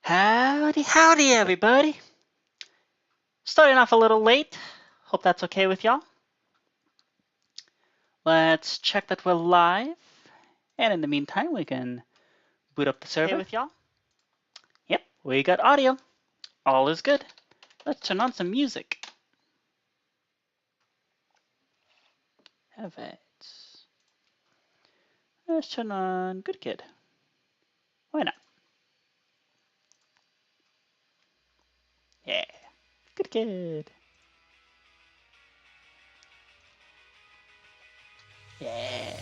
Howdy, howdy, everybody. Starting off a little late. Hope that's okay with y'all. Let's check that we're live. And in the meantime, we can boot up the server. Okay with y'all? Yep, we got audio. All is good. Let's turn on some music. Have it. Let's turn on Good Kid. Why not? Yeah, Good Kid. Yeah.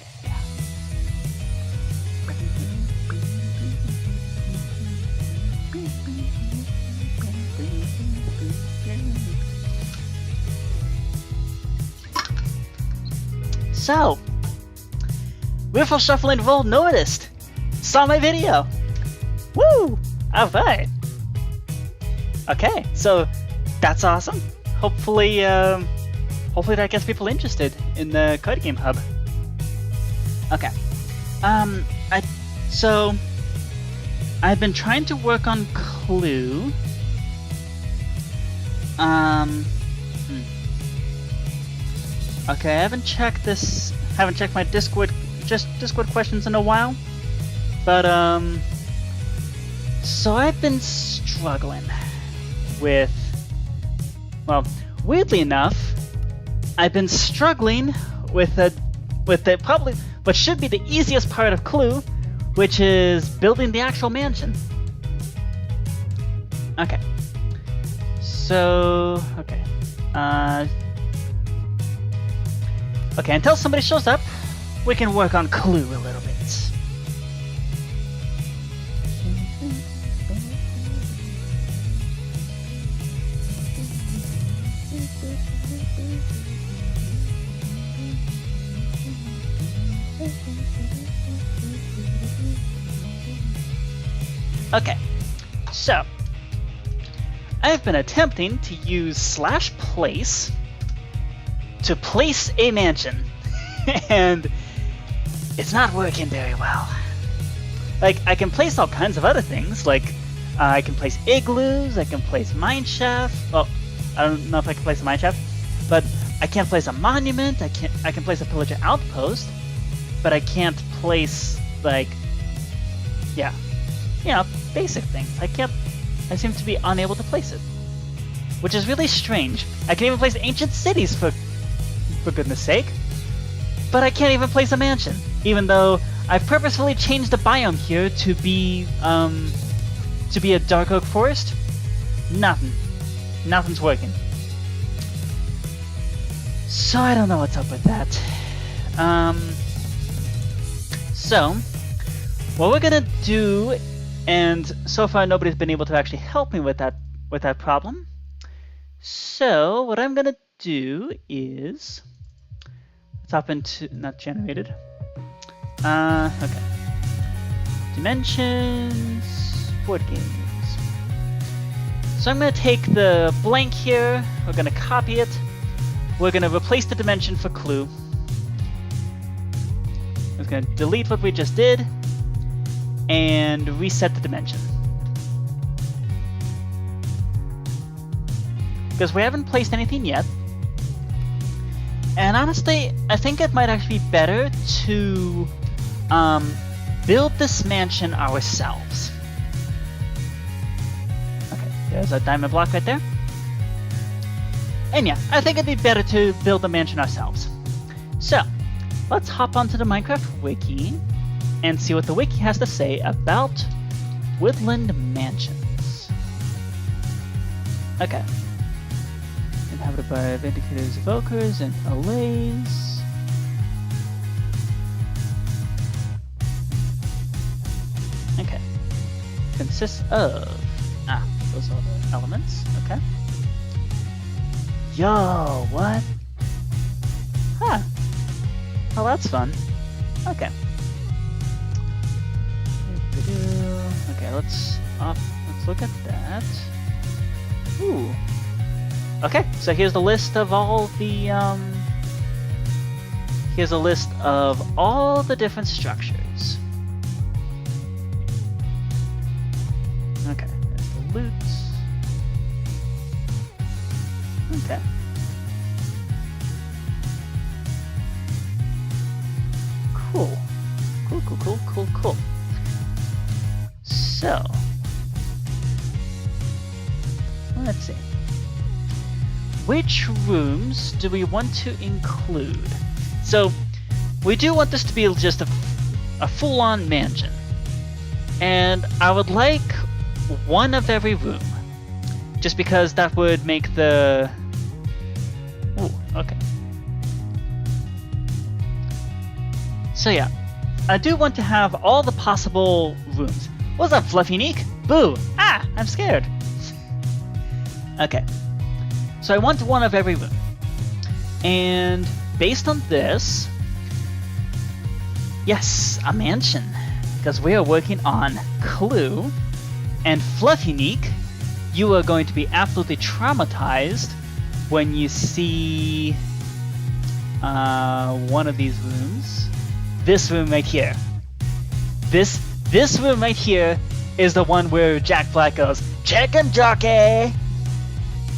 So, Riffle Shuffle and Roll noticed. Saw my video. Woo! Alright. Okay, so that's awesome. Hopefully that gets people interested in the card game hub. Okay. I've been trying to work on Clue. Okay, I haven't checked my Discord questions in a while. But so I've been struggling with, well, weirdly enough, I've been struggling with the probably what should be the easiest part of Clue, which is building the actual mansion. Okay. So, okay. Okay, until somebody shows up, we can work on Clue a little bit. Okay, so I've been attempting to use /place to place a mansion, and it's not working very well. Like, I can place all kinds of other things, like I can place igloos, I can place mineshaft. Well, I don't know if I can place a mineshaft, but I can't place a monument. I can place a pillager outpost, but I can't place, like, yeah, you know, basic things. I seem to be unable to place it, which is really strange. I can even place ancient cities for goodness sake, but I can't even place a mansion, even though I've purposefully changed the biome here to be a dark oak forest. Nothing's working. So I don't know what's up with that. So what we're gonna do, and so far nobody's been able to actually help me with that problem. So what I'm gonna do is, let's hop into, not generated. Okay. Dimensions, board games. So I'm gonna take the blank here, we're gonna copy it, we're gonna replace the dimension for Clue. I'm just gonna delete what we just did, and reset the dimension. Because we haven't placed anything yet. And honestly, I think it might actually be better to build this mansion ourselves. Okay, there's a diamond block right there. And yeah, I think it'd be better to build the mansion ourselves. So, let's hop onto the Minecraft wiki and see what the wiki has to say about woodland mansions. Okay. Inhabited by Vindicators, Evokers, and Allays. Okay. Consists of... those are the elements. Okay. Yo, what? Huh. Oh, that's fun. Okay. Okay, let's look at that. Ooh. Okay, so here's the list of all the here's a list of all the different structures. Okay, loot. Okay. Cool. Cool. So, let's see. Which rooms do we want to include? So, we do want this to be just a full-on mansion. And I would like one of every room. Just because that would make the... Ooh, okay. So yeah, I do want to have all the possible rooms. What's up, Fluffy Neek? Boo! Ah, I'm scared. Okay. So I want one of every room. And based on this... Yes, a mansion. Because we are working on Clue. And Fluffy Neek, you are going to be absolutely traumatized when you see one of these rooms. This room right here. This room right here is the one where Jack Black goes, "Chicken jockey!"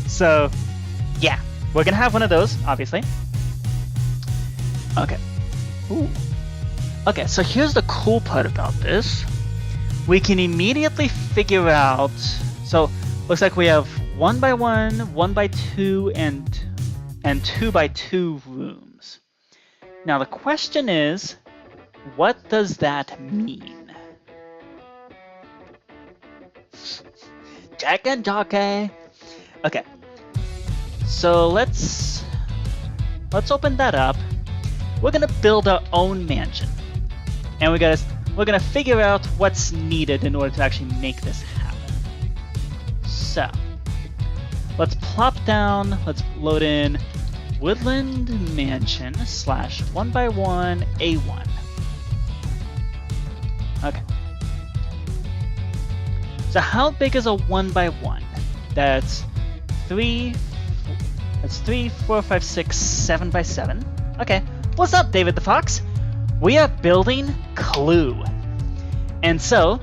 So, yeah, we're gonna have one of those, obviously. Okay. Ooh. Okay, so here's the cool part about this. We can immediately figure out... So, looks like we have 1x1, 1x2, and 2x2 rooms. Now the question is, what does that mean? Jack and jockey. Okay. So let's open that up. We're gonna build our own mansion, and we're gonna figure out what's needed in order to actually make this happen. So let's plop down. Let's load in Woodland Mansion / 1x1 A1. Okay. So how big is a 1x1? That's 3, 4, 5, 6, 7x7. Okay. What's up, David the Fox? We are building Clue. And so,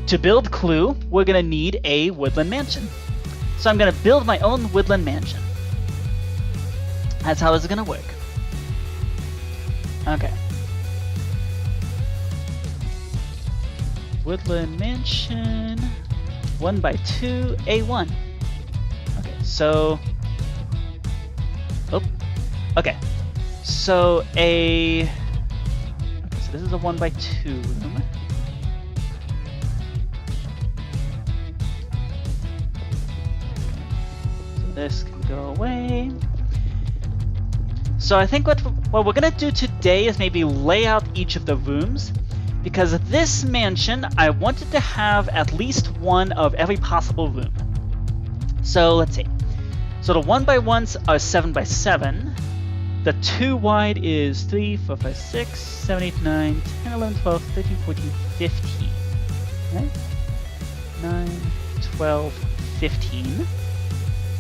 to build Clue, we're gonna need a woodland mansion. So I'm gonna build my own woodland mansion. That's how this is gonna work. Okay. Woodland Mansion 1x2 A1. Okay, so... Oh, okay. So so this is a 1x2 room. So this can go away. So I think what we're gonna do today is maybe lay out each of the rooms, because this mansion, I wanted to have at least one of every possible room. So let's see. So the 1x1s are 7x7. The 2 wide is 3, 4, 5, 6, 7, 8, 9, 10, 11, 12, 13, 14, 15. Right? 9, 12, 15.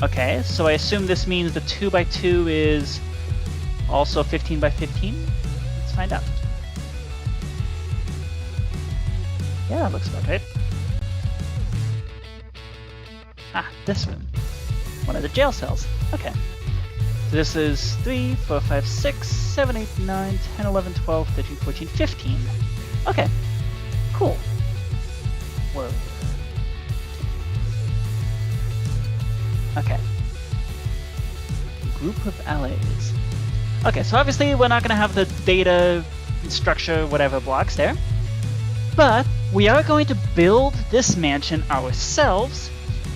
Okay, so I assume this means the 2x2 is also 15x15. Let's find out. Yeah, that looks about right. Ah, this room. One of the jail cells. Okay. So this is 3, 4, 5, 6, 7, 8, 9, 10, 11, 12, 13, 14, 15. Okay. Cool. Whoa. Okay. Group of allies. Okay, so obviously we're not going to have the data, structure, whatever blocks there. But we are going to build this mansion ourselves,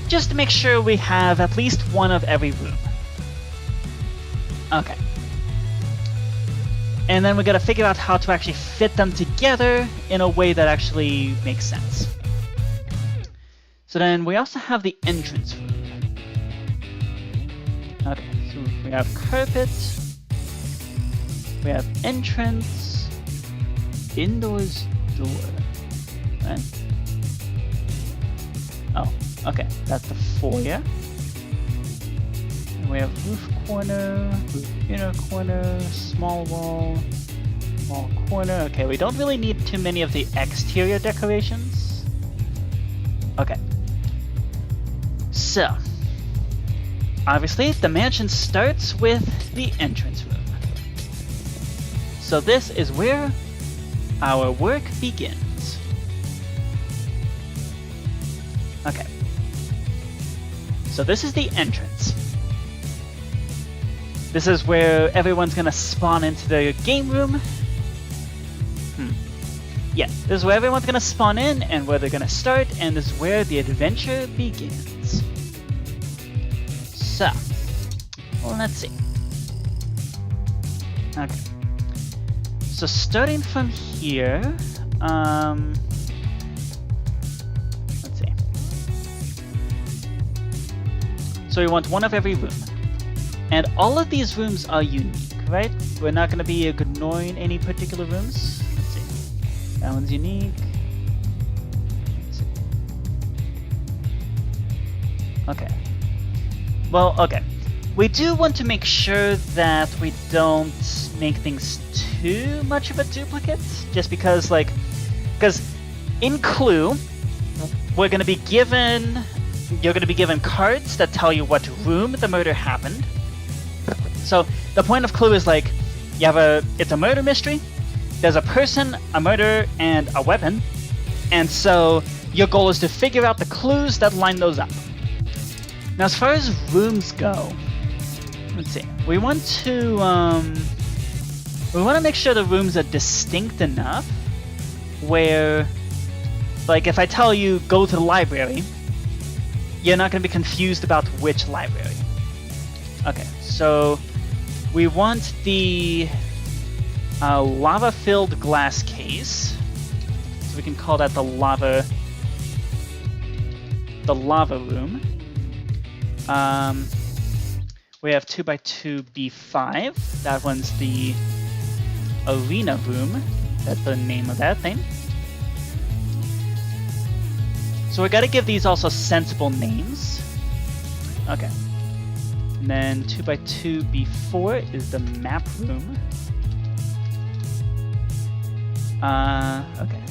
just to make sure we have at least one of every room. Okay. And then we gotta figure out how to actually fit them together in a way that actually makes sense. So then we also have the entrance room. Okay, so we have carpet, we have entrance, indoors door. Right? Oh, okay, that's the foyer. And we have roof corner, roof inner corner, small wall, wall corner. Okay, we don't really need too many of the exterior decorations. Okay. So, obviously, the mansion starts with the entrance room. So this is where our work begins. Okay. So this is the entrance. This is where everyone's gonna spawn into the game room. Yeah, this is where everyone's gonna spawn in and where they're gonna start, and this is where the adventure begins. So, well, let's see. Okay. So starting from here, let's see. So we want one of every room. And all of these rooms are unique, right? We're not gonna be ignoring any particular rooms. Let's see. That one's unique. Let's see. Okay. Well, okay. We do want to make sure that we don't make things too much of a duplicate, just because, like, because in Clue, you're gonna be given cards that tell you what room the murder happened. So the point of Clue is, like, it's a murder mystery. There's a person, a murder, and a weapon, and so your goal is to figure out the clues that line those up. Now, as far as rooms go, let's see. We want to make sure the rooms are distinct enough where, like, if I tell you go to the library, you're not going to be confused about which library. Okay, so we want the lava-filled glass case. So we can call that the lava room. We have 2x2 B5. That one's the arena room. That's the name of that thing. So we gotta give these also sensible names. Okay. And then 2x2 B4 is the map room. Okay.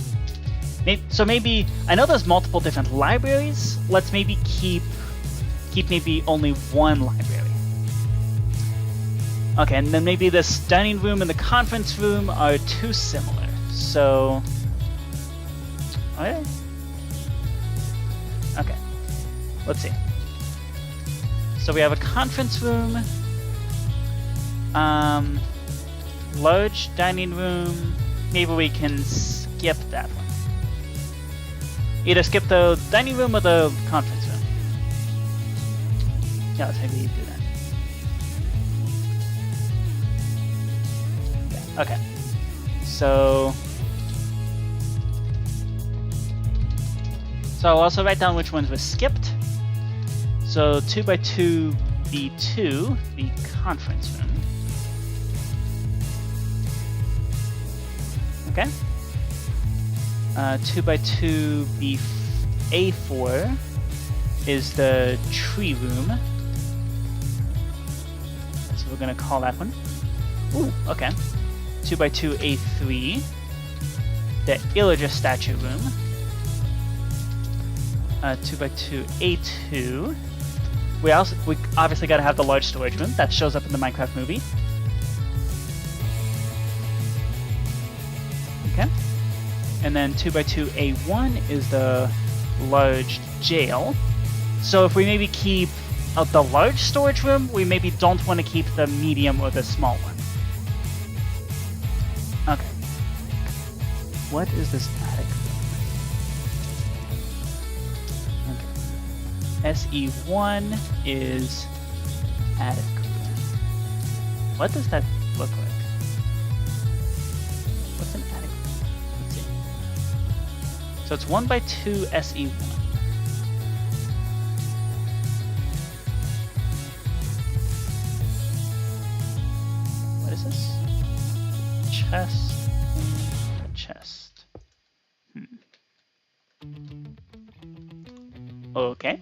So maybe, I know there's multiple different libraries. Let's maybe keep maybe only one library. Okay, and then maybe this dining room and the conference room are too similar. So, okay. Okay, let's see. So we have a conference room, large dining room. Maybe we can skip that one. Either skip the dining room or the conference room. Yeah, let's maybe do that. Yeah, okay. So I'll also write down which ones were skipped. So 2x2 B2, the conference room. Okay. 2x2 A4 is the tree room. So we're gonna call that one. Ooh, okay. 2x2 A3, the Illager statue room. 2x2 A2. We obviously gotta have the large storage room that shows up in the Minecraft movie. Okay. And then 2x2 A1 is the large jail. So if we maybe keep the large storage room, we maybe don't want to keep the medium or the small one. Okay. What is this attic room? Okay. SE1 is attic room. What does that look like? What's an attic room? Let's see. So it's 1x2 SE1. What is this? Chest. Chest. Okay.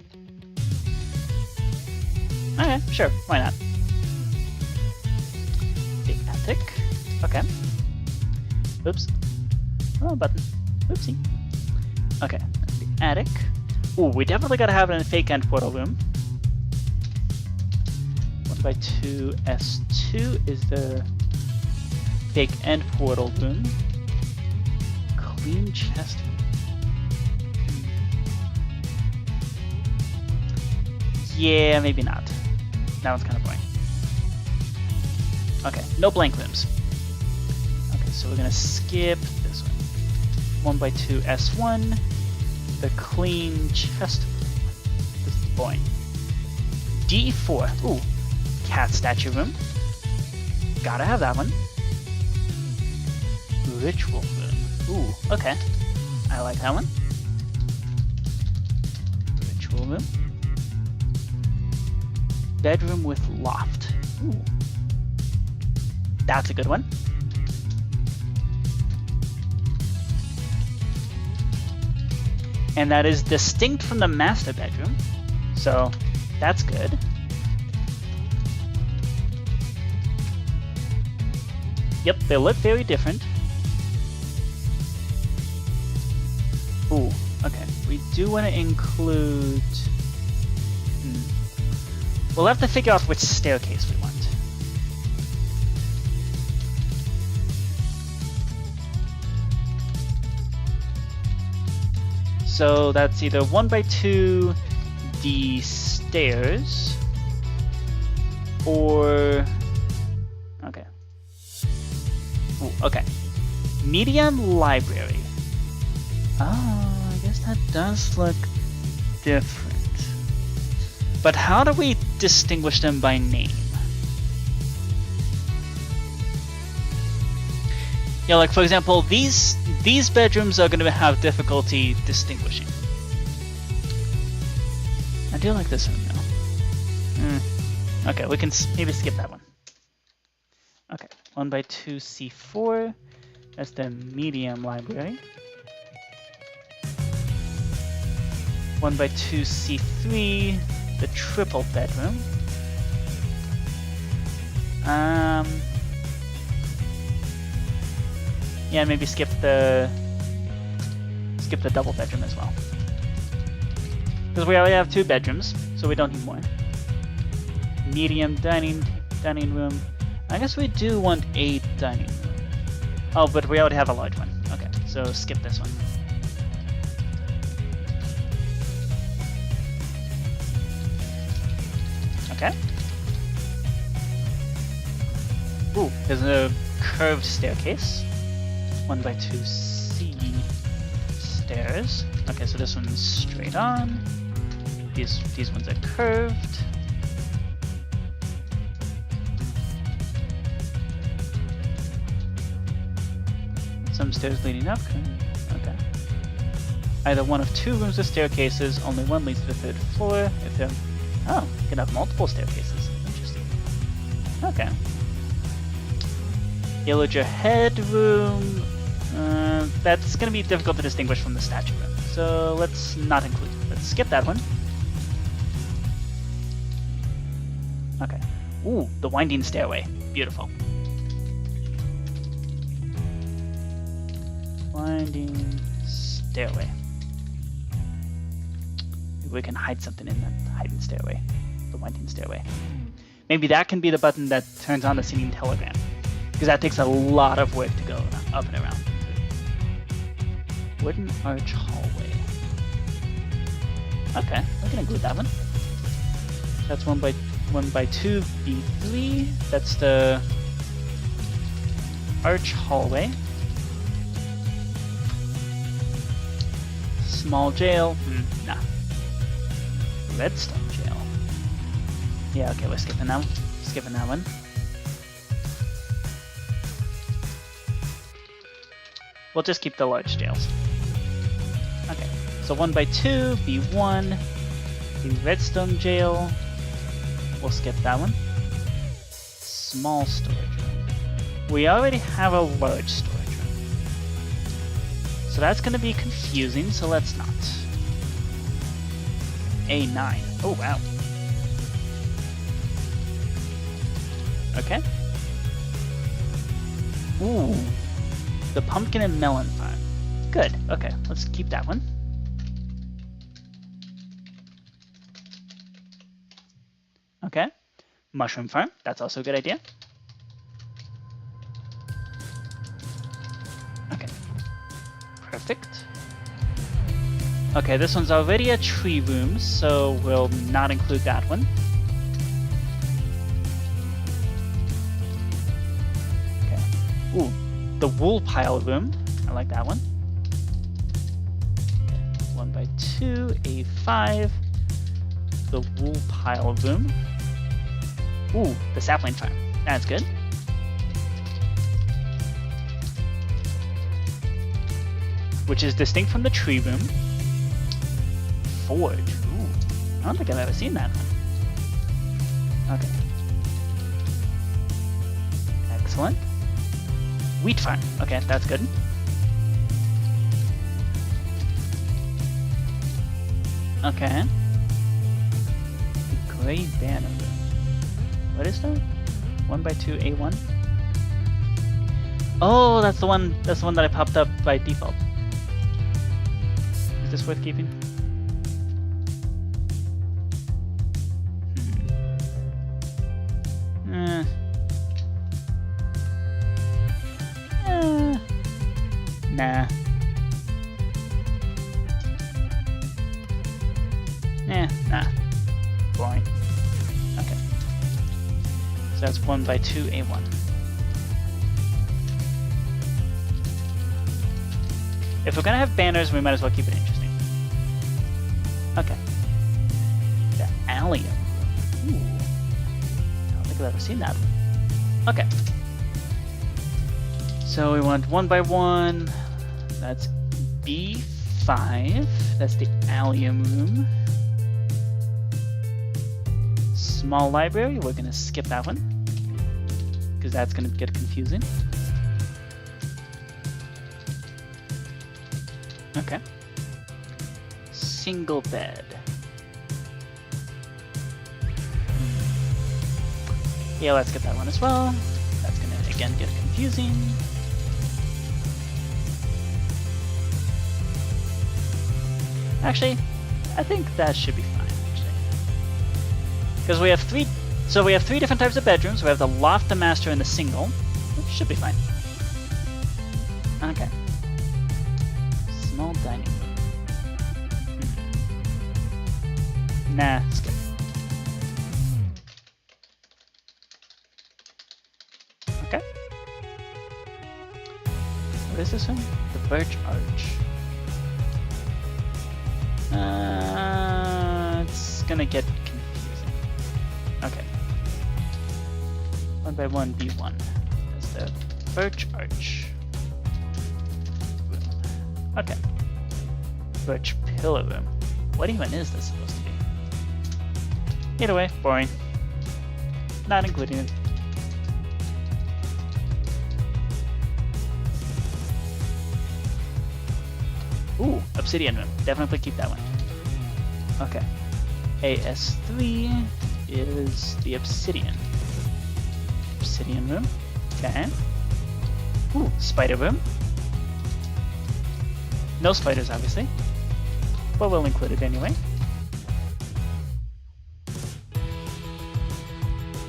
Okay, sure, why not? The attic. Okay. Oops. Wrong button. Oopsie. Okay, that's the attic. Ooh, we definitely gotta have it in a fake end portal room. 1x2 S2 is the fake end portal room. Clean chest. Yeah, maybe not. That one's kind of boring. Okay, no blank rooms. Okay, so we're gonna skip this one. 1x2 S1, the clean chest. This is boring. D4. Ooh, cat statue room. Gotta have that one. Ritual room. Ooh, okay. I like that one. Ritual room. Bedroom with loft. Ooh. That's a good one. And that is distinct from the master bedroom. So that's good. Yep, they look very different. Ooh, okay. We do want to include... We'll have to figure out which staircase we want. So that's either 1x2 D stairs or... Okay. Ooh, okay. Medium library. Oh, I guess that does look different. But how do we distinguish them by name? Yeah, like for example, these bedrooms are going to have difficulty distinguishing. I do like this one though. Okay, we can maybe skip that one. Okay, 1x2 C4. That's the medium library. 1x2 C3. The triple bedroom. Yeah, maybe skip the double bedroom as well. Because we already have 2 bedrooms, so we don't need more. Medium dining room. I guess we do want a dining room. Oh, but we already have a large one. Okay, so skip this one. Okay. Ooh, there's a curved staircase. 1x2 C stairs. Okay, so this one's straight on. These ones are curved. Some stairs leading up. Okay. Either one of 2 rooms with staircases. Only one leads to the 3rd floor. If they're... Oh, you can have multiple staircases. Interesting. Okay. Illager headroom. That's going to be difficult to distinguish from the statue room. So let's not include it. Let's skip that one. Okay. Ooh, the winding stairway. Beautiful. Winding stairway. Maybe we can hide something in that hiding stairway. The winding stairway. Maybe that can be the button that turns on the singing telegram. Because that takes a lot of work to go up and around. Wooden arch hallway. Okay, we can include that one. That's 1x2 B3. That's the arch hallway. Small jail. Nah. Redstone jail. Yeah, okay, we're skipping that one. Skipping that one. We'll just keep the large jails. Okay, so 1x2, B1, the redstone jail. We'll skip that one. Small storage room. We already have a large storage room. So that's going to be confusing, so let's not. A9. Oh, wow. Okay. Ooh. The pumpkin and melon farm. Good. Okay, let's keep that one. Okay. Mushroom farm. That's also a good idea. Okay. Perfect. Okay, this one's already a tree room, so we'll not include that one. Okay. Ooh, the wool pile room. I like that one. Okay. 1x2, A5. The wool pile room. Ooh, the sapling farm. That's good. Which is distinct from the tree room. Forge. Ooh, I don't think I've ever seen that one. Okay. Excellent. Wheat farm. Okay, that's good. Okay. Gray banner room. What is that? 1x2 A1. Oh, that's the one. That's the one that I popped up by default. Is this worth keeping? Nah. Nah. Boring. Okay. So that's 1x2 A1. If we're gonna have banners, we might as well keep it interesting. Okay. The allium. Ooh. I don't think I've ever seen that one. Okay. So we want 1x1. That's B5. That's the allium room. Small library, we're gonna skip that one because that's gonna get confusing. Okay. Single bed. Yeah, let's get that one as well. That's gonna again get confusing. Actually, I think that should be fine, actually. Because we have three different types of bedrooms. We have the loft, the master, and the single. Which should be fine. Okay. Small dining room. Nah, skip. Okay. What is this one? The birch arch. It's gonna get confusing. Okay. 1x1 B1. That's the birch arch. Okay. Birch pillar room. What even is this supposed to be? Either way, boring. Not including it. Ooh, obsidian room. Definitely keep that one. Okay. AS3 is the obsidian. Obsidian room. Okay. Ooh, spider room. No spiders, obviously. But we'll include it anyway.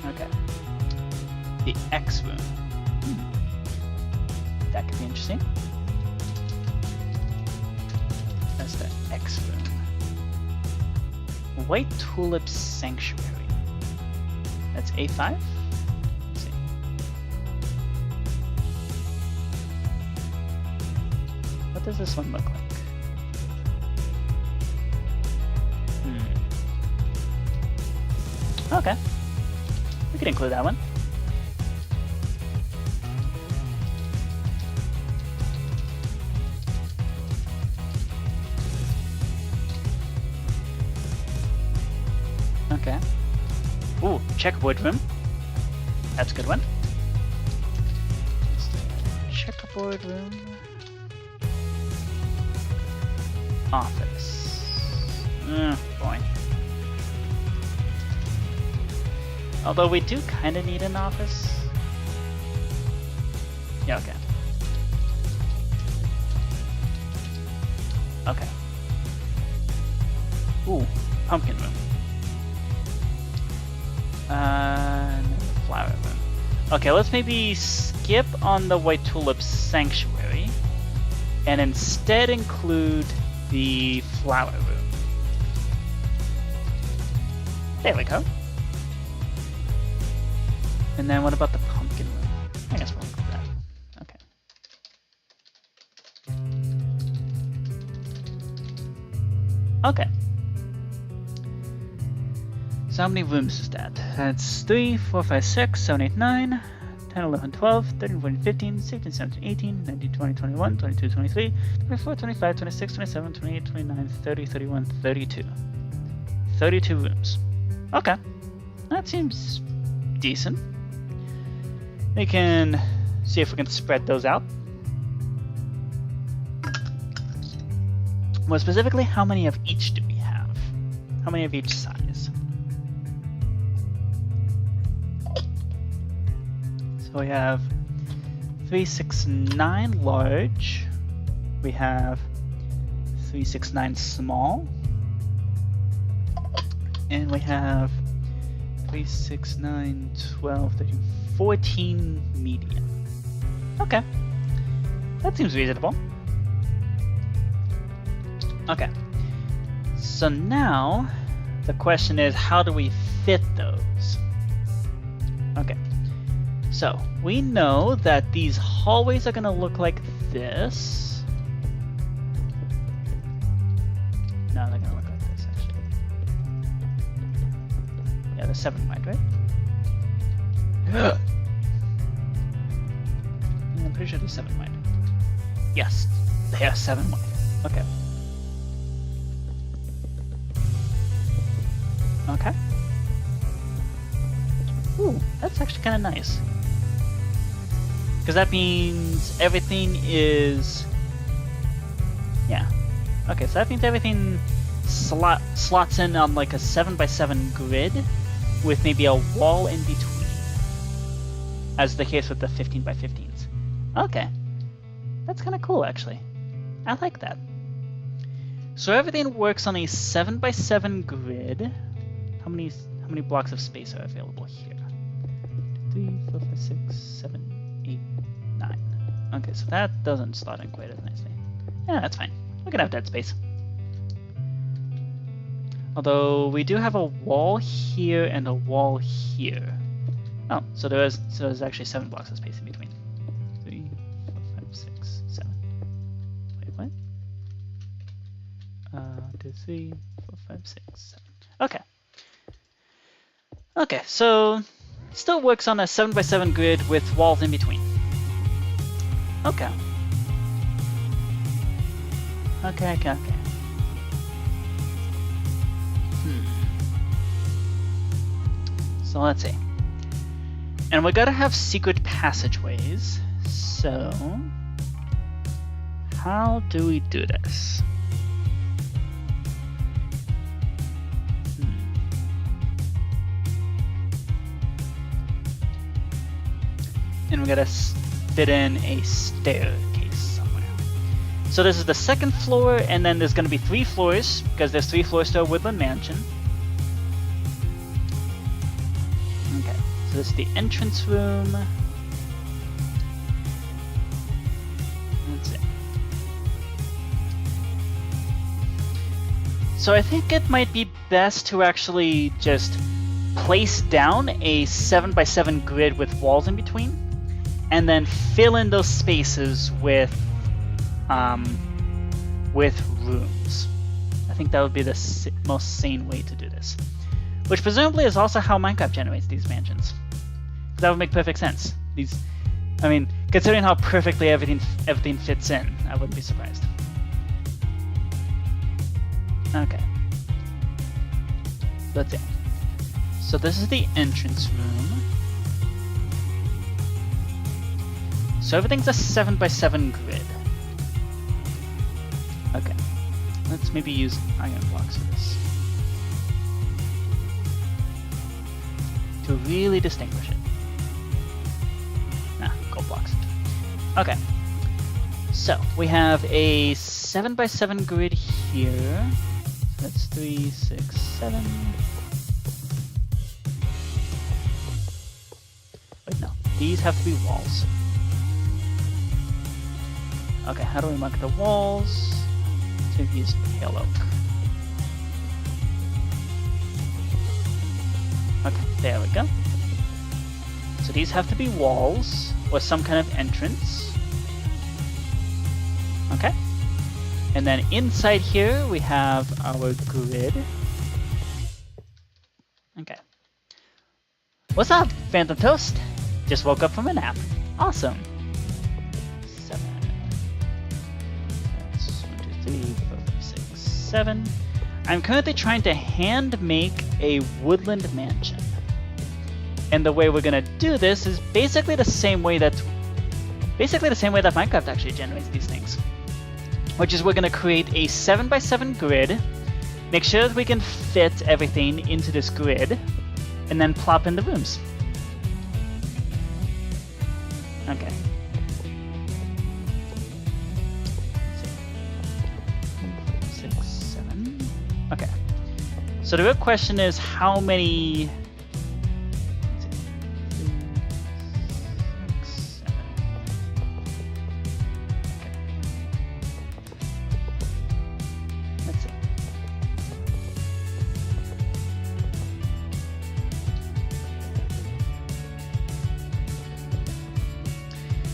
Okay. The X room. That could be interesting. That's the X room. White Tulip Sanctuary. That's A5? Let's see. What does this one look like? Okay. We could include that one. Okay. Ooh, checkerboard room. That's a good one. Checkerboard room. Office. Boring. Although we do kind of need an office. Yeah, okay. Okay. Ooh, pumpkin room. Flower room. Okay, let's maybe skip on the White Tulip Sanctuary and instead include the flower room. There we go. And then what about the pumpkin room? I guess we'll include that. Okay. Okay. So how many rooms is that? That's 3, 4, 5, 6, 7, 8, 9, 10, 11, 12, 13, 14, 15, 16, 17, 18, 19, 20, 21, 22, 23, 24, 25, 26, 27, 28, 29, 30, 31, 32. 32 rooms. Okay. That seems decent. We can see if we can spread those out. More specifically, how many of each do we have? How many of each size? So we have 3, 6, 9 large. We have 3, 6, 9 small. And we have 3, 6, 9, 12, 13, 14 medium. Okay. That seems reasonable. Okay. So now, the question is, how do we fit those? Okay. So, we know that these hallways are going to look like this. No, they're going to look like this, actually. Yeah, they're 7 wide, right? Yeah, I'm pretty sure they're 7 wide. Yes, they are 7 wide. Okay. Okay. Ooh, that's actually kind of nice. Because that means everything is... Yeah. Okay, so that means everything slots in on like a 7x7 grid with maybe a wall in between. As the case with the 15x15s. Okay. That's kind of cool, actually. I like that. So everything works on a 7x7 grid. How many blocks of space are available here? 3, 4, 5, 6, 7, 8, 9. Okay, so that doesn't slot in quite as nicely. Yeah, that's fine. We can have dead space. Although we do have a wall here and a wall here. Oh, so there's actually 7 blocks of space in between. 3, 4, 5, 6, 7. Wait, what? 2, 3, 4, 5, 6, 7. Okay. Okay, so still works on a 7x7 grid with walls in between. Okay. Okay. So let's see. And we gotta have secret passageways. So how do we do this? And we gotta fit in a staircase somewhere. So this is the 2nd floor, and then there's gonna be 3 floors, because there's 3 floors to a woodland mansion. Okay, so this is the entrance room. Let's see. So I think it might be best to actually just place down a 7x7 grid with walls in between, and then fill in those spaces with rooms. I think that would be the most sane way to do this. Which presumably is also how Minecraft generates these mansions. That would make perfect sense. I mean, considering how perfectly everything fits in, I wouldn't be surprised. Okay. Let's see. So this is the entrance room. So everything's a 7x7 grid. Okay. Let's maybe use iron blocks for this. To really distinguish it. Nah, gold blocks. Okay. So we have a 7x7 grid here. So that's 3, 6, 7. these have to be walls. Okay, how do we mark the walls? To use pale oak. Okay, there we go. So these have to be walls or some kind of entrance. Okay. And then inside here we have our grid. Okay. What's up, Phantom Toast? Just woke up from a nap. Awesome. 7. That's 1, 2, 3, 4, 5, 6, 7. I'm currently trying to hand make a woodland mansion. And the way we're gonna do this is basically the same way that Minecraft actually generates these things. Which is we're gonna create a 7x7 grid, make sure that we can fit everything into this grid, and then plop in the rooms. Okay. 6, 7. Okay. So the real question is how many.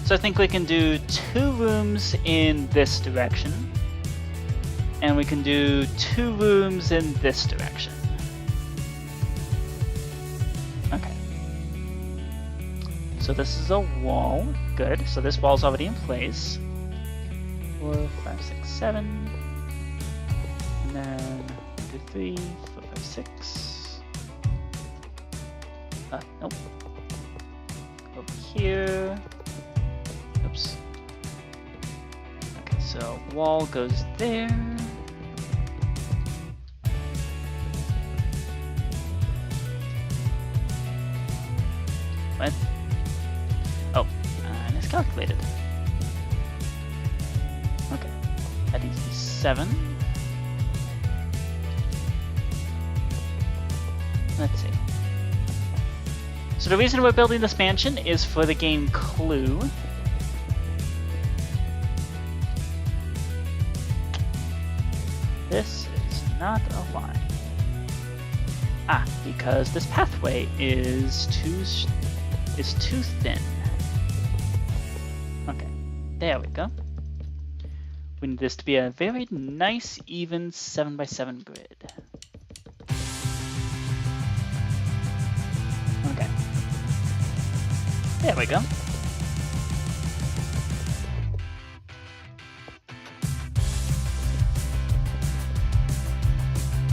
So I think we can do 2 rooms in this direction, and we can do 2 rooms in this direction. Okay. So this is a wall. Good. So this wall's already in place. 4, 5, 6, 7. And then 1, 2, 3, 4, 5, 6. Nope. Over here. Oops. Okay, so wall goes there. What? Oh, miscalculated. Okay, that needs to be 7. Let's see. So the reason we're building this mansion is for the game Clue. This is not a line. Because this pathway is too thin. Okay, there we go. We need this to be a very nice, even 7x7 grid. Okay. There we go.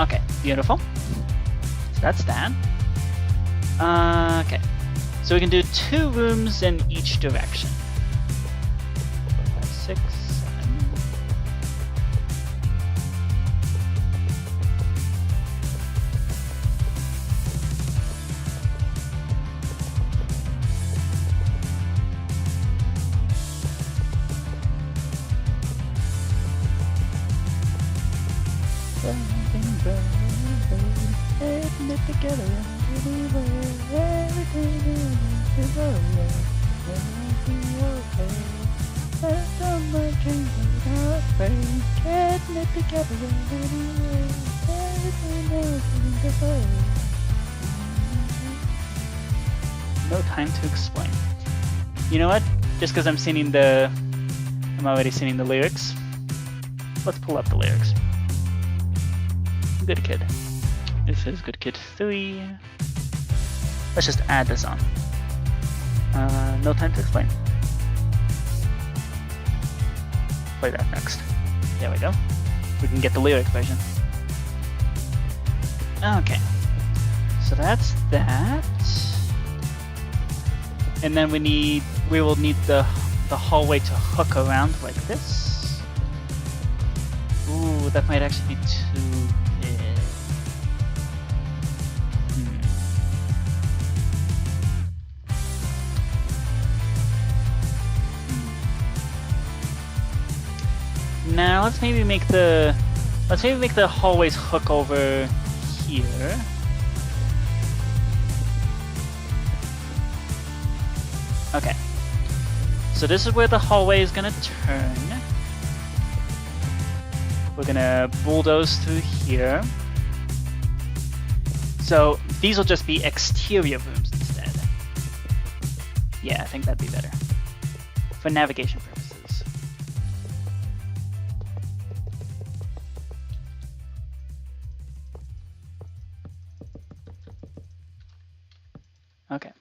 Okay, beautiful. So that's that. Okay, so we can do 2 rooms in each direction. 4, 5, 6, 7. Together no time to explain. You know what? Just because I'm already singing the lyrics. Let's pull up the lyrics. Good kid. This is Good Kid 3. Let's just add this on. No time to explain. Play that next. There we go. We can get the lyric version. Okay. So that's that. And then we will need the hallway to hook around like this. Ooh, that might actually be too big. Now let's maybe make the hallways hook over here. Okay. So this is where the hallway is gonna turn. We're gonna bulldoze through here. So these will just be exterior rooms instead. Yeah, I think that'd be better. For navigation purposes. Okay.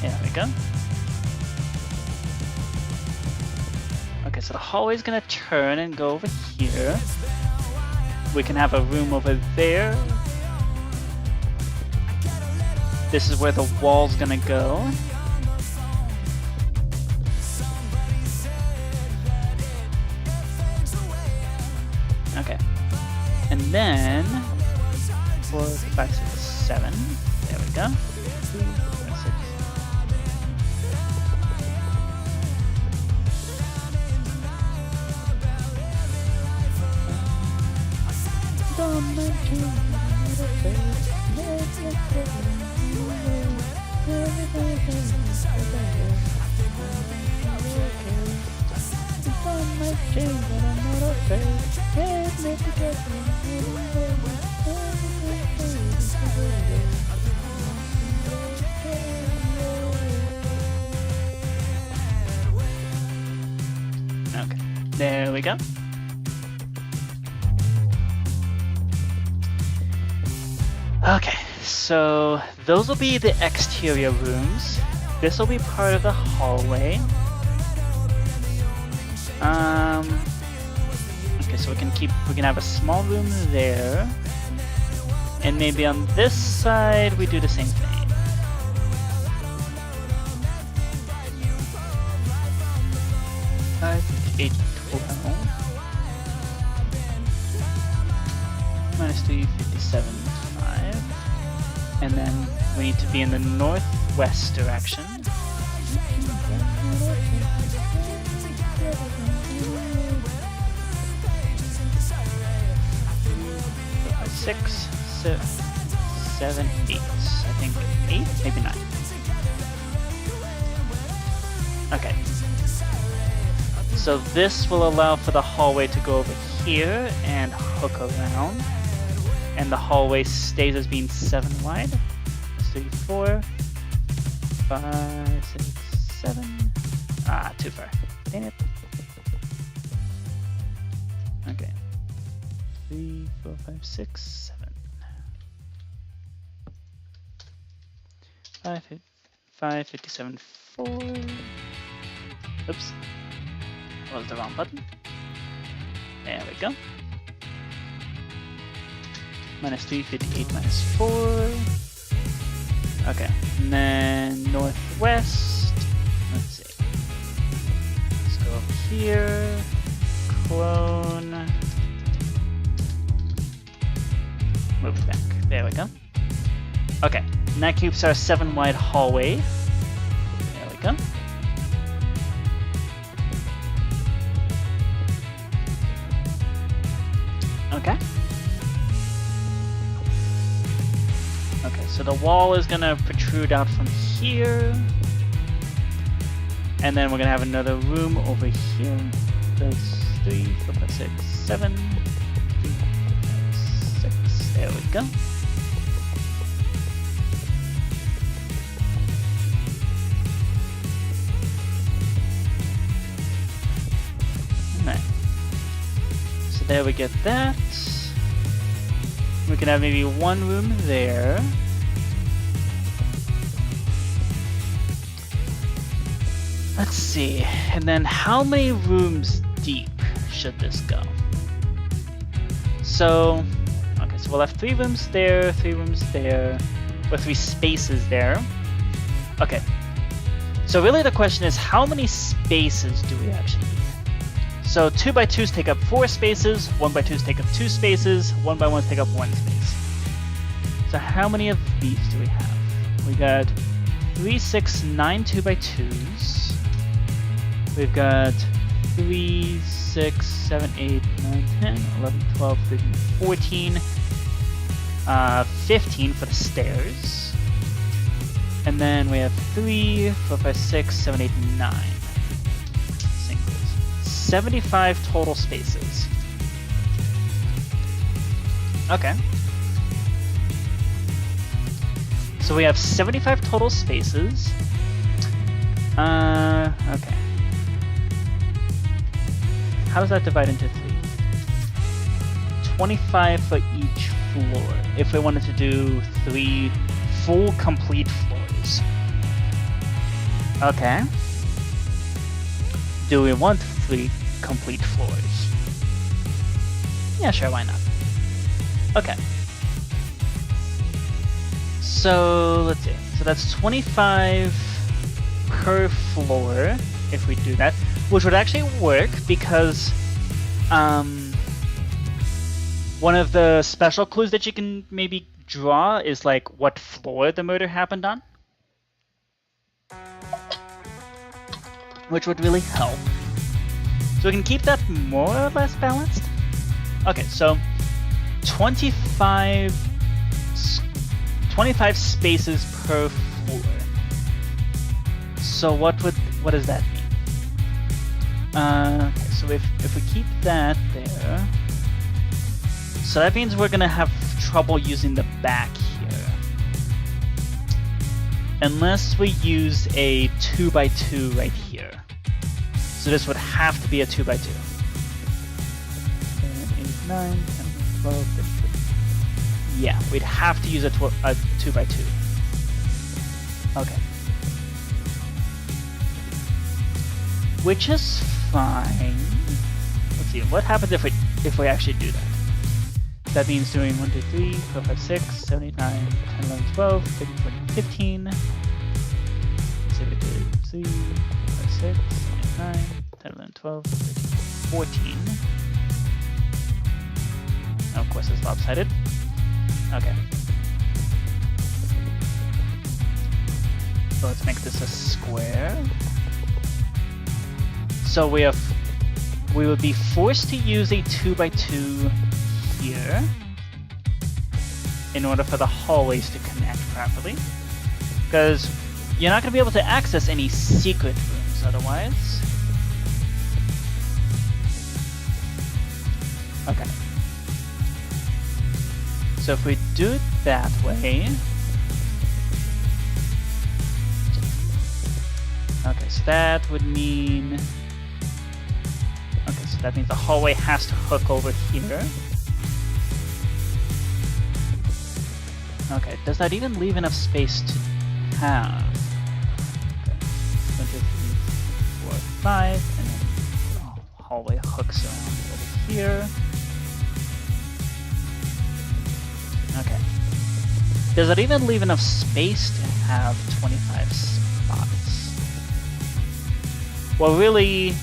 There we go. Okay, so the hallway's gonna turn and go over here. We can have a room over there. This is where the wall's gonna go. Okay. And then 4, 5, 6, 7. There we go. 2, 4, 6. Okay, there we go. Okay, so those will be the exterior rooms. This will be part of the hallway. Okay, so we can have a small room there. And maybe on this side we do the same thing. -8, 12. -3, 57, 5. And then we need to be in the northwest direction. 6, 7, 8. I think 8, maybe 9. Okay. So this will allow for the hallway to go over here and hook around. And the hallway stays as being 7 wide. 3, 4, 5, 6, 7. Ah, too far. Dang it. Okay. 3, 4, 5, 6, 7. 5, 57, 4. Oops. That was the wrong button. There we go. -3, 58, -4. Okay, and then northwest. Let's see. Let's go over here. Clone. Move it back. There we go. Okay, and that keeps our 7 wide hallway. There we go. Okay. Okay, so the wall is gonna protrude out from here. And then we're gonna have another room over here. That's 3, 4, 5, 6, 7. 3, 4, 5, 6. There we go. Alright. So there we get that. We can have maybe one room there. Let's see. And then how many rooms deep should this go? So, okay, so we'll have 3 rooms there, 3 rooms there, or 3 spaces there. Okay. So really the question is, how many spaces do we actually need? So 2x2s take up 4 spaces, 1x2s take up 2 spaces, 1x1s take up 1 space. So how many of these do we have? We got 3, 6, 9 2x2s. We've got 3, 6, 7, 8, 9, 10, 11, 12, 13, 14. 15 for the stairs. And then we have 3, 4, 5, 6, 7, 8, 9 singles. 75 total spaces. Okay. So we have 75 total spaces. Okay. How does that divide into 3? 25 for each floor. If we wanted to do 3 full complete floors. Okay. Do we want 3 complete floors? Yeah, sure, why not? Okay. So, let's see. So that's 25 per floor, if we do that. Which would actually work, because one of the special clues that you can maybe draw is like what floor the murder happened on. Which would really help. So we can keep that more or less balanced. Okay, so 25 spaces per floor. So what does that mean? Okay, so if we keep that there, so that means we're gonna have trouble using the back here, unless we use a 2x2 right here. So this would have to be a 2x2. 7, 8, 9, 10, 12, 15. Yeah, we'd have to use a 2x2. Okay. Which is fine. Let's see, what happens if we actually do that? That means doing 1, 2, 3, 4, 5, 6, 7, 8, 9, 10, 11, 12, 13, 14, 15. So we did 3, 4, 5, 6, 7, 8, 9, 10, 11, 12, 13, 14. Now, of course, it's lopsided. Okay. So let's make this a square. So we would be forced to use a 2x2 here in order for the hallways to connect properly, because you're not going to be able to access any secret rooms otherwise. Okay. So if we do it that way, okay, so that would mean, okay, so that means the hallway has to hook over here. Okay, does that even leave enough space to have? Okay, 1, 2, 3, 4, 5, and then the hallway hooks around over here. Okay. Does it even leave enough space to have 25 spots? Well, really,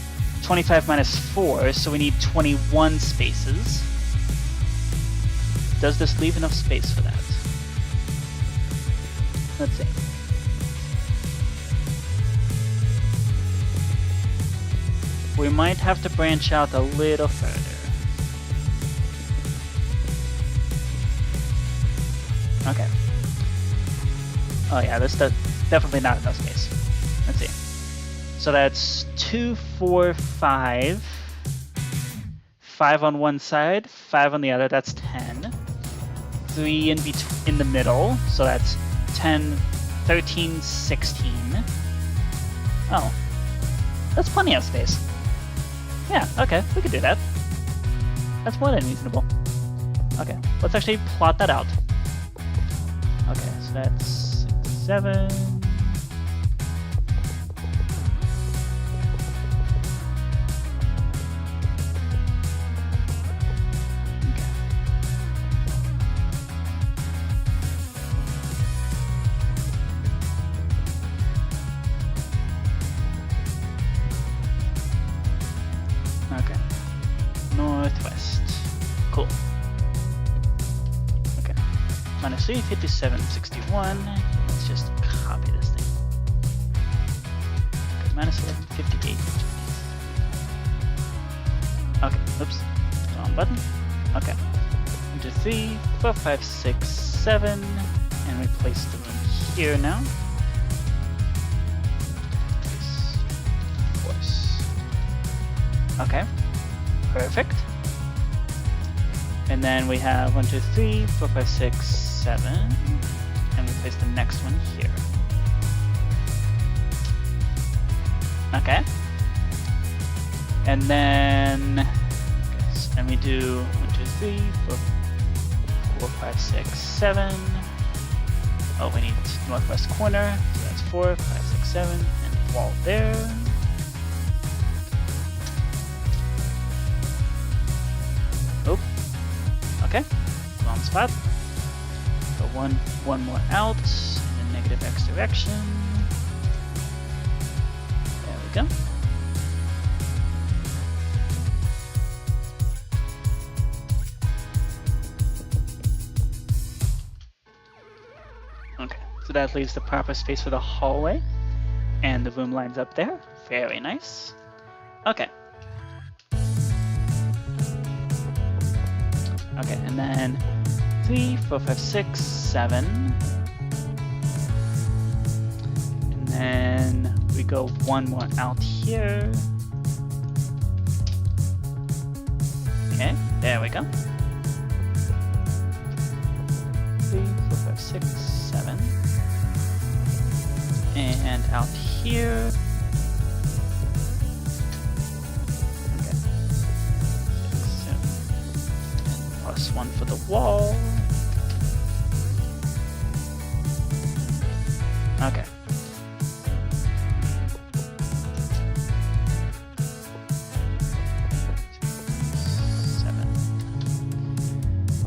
25 minus 4, so we need 21 spaces. Does this leave enough space for that? Let's see. We might have to branch out a little further. Okay. Oh yeah, this does definitely not enough space. Let's see. So that's 2, 4, 5. 5 on one side, 5 on the other, that's 10. 3 in the middle, so that's 10, 13, 16. Oh. That's plenty of space. Yeah, okay, we could do that. That's more than reasonable. Okay, let's actually plot that out. Okay, so that's 6, 7. Okay. Northwest. Cool. Okay. Minus 3, 57, 61. Let's just copy this thing. Okay, minus 11, 58. Okay, oops. Wrong button. Okay. 1, 2, 3, 4, 5, 6, 7, and we place the room here now. Of course. Okay, perfect. And then we have 1, 2, 3, 4, 5, 6, 7, and we place the next one here. Okay. And then, okay, so then we do 1, 2, 3, 4, 5, 6, 7. Oh, we need northwest corner. So that's 4, 5, 6, 7, and wall there. Oh, okay, wrong spot. So one more out in the negative x direction. There we go. Okay, so that leaves the proper space for the hallway, and the room lines up there. Very nice. Okay. Okay, and then 3, 4, 5, 6, 7. And then we go one more out here. Okay, there we go. 3, 4, 5, 6, 7. And out here. Okay. 6, 7. And plus 1 for the wall. Okay.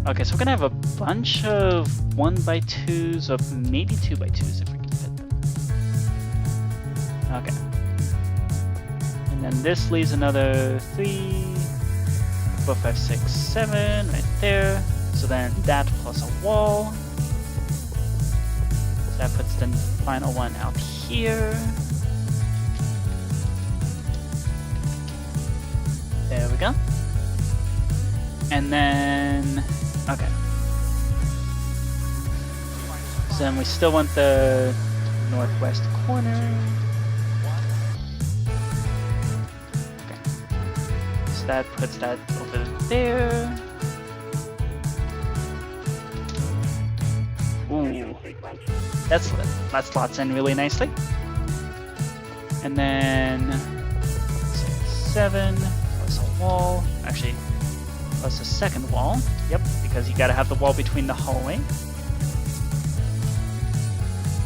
Okay, so we're gonna have a bunch of 1x2s, or maybe 2x2s if we can fit them. Okay. And then this leaves another 3, 4, 5, 6, 7 right there. So then that plus a wall. So that puts the final one out here. There we go. And then, okay. So then we still want the northwest corner. Okay. So that puts that over there. Ooh. That slots in really nicely. And then 6, 7, plus a wall. Actually, plus a second wall. Yep, because you gotta have the wall between the hallway.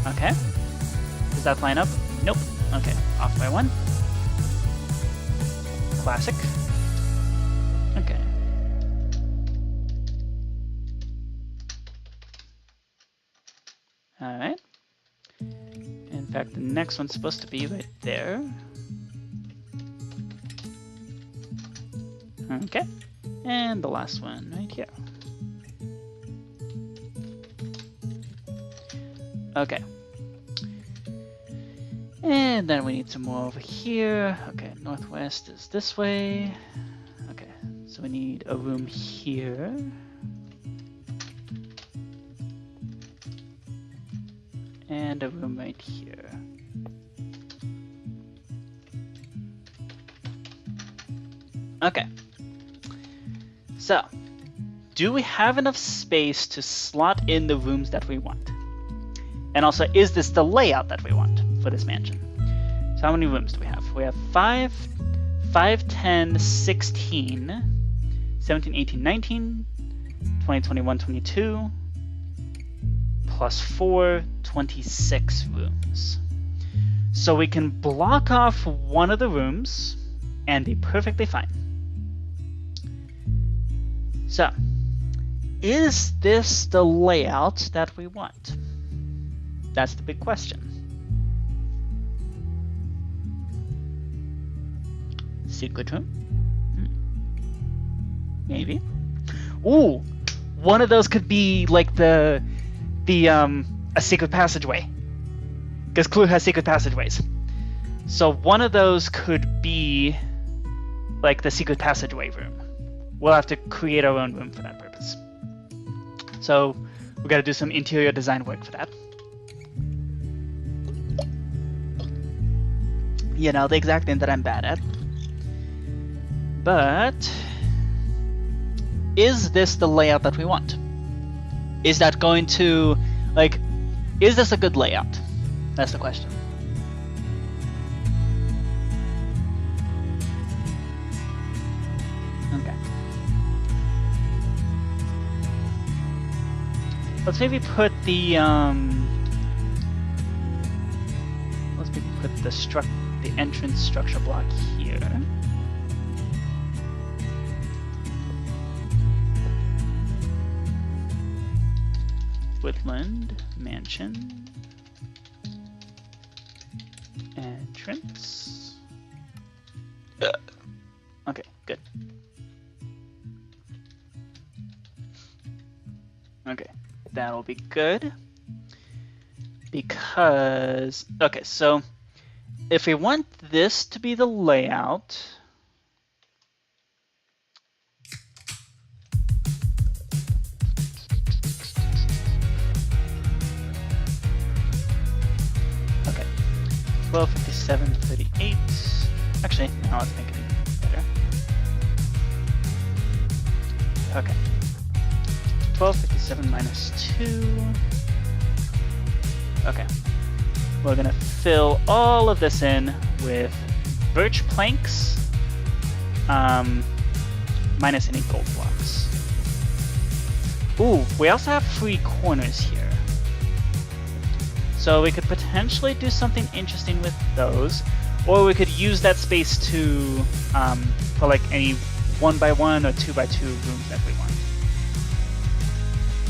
Okay. Does that line up? Nope. Okay, off by 1. Classic. Okay. Alright. In fact, the next one's supposed to be right there. Okay. And the last one right here. Okay. And then we need some more over here. Okay, northwest is this way. Okay, so we need a room here. And a room right here. Okay. So, do we have enough space to slot in the rooms that we want? And also, is this the layout that we want for this mansion? So how many rooms do we have? We have 5, 5, 10, 16, 17, 18, 19, 20, 21, 22, plus 4, 26 rooms. So we can block off one of the rooms and be perfectly fine. So, is this the layout that we want? That's the big question. Secret room? Maybe. Ooh, one of those could be like a secret passageway, because Clue has secret passageways. So one of those could be like the secret passageway room. We'll have to create our own room for that purpose. So we got to do some interior design work for that. You know, the exact thing that I'm bad at. But is this the layout that we want? Is that going to, like, is this a good layout? That's the question. Okay. Let's maybe put the the entrance structure block here. Woodland mansion entrance. Okay, good. Okay, that'll be good. Because, okay, so if we want this to be the layout, okay, 1257, 38. Actually, now let's make it even better. Okay, 1257 minus 2. Okay, we're gonna fill all of this in with birch planks, minus any gold blocks. Ooh, we also have 3 corners here. So we could potentially do something interesting with those, or we could use that space to, for like any 1x1 or 2x2 rooms that we want.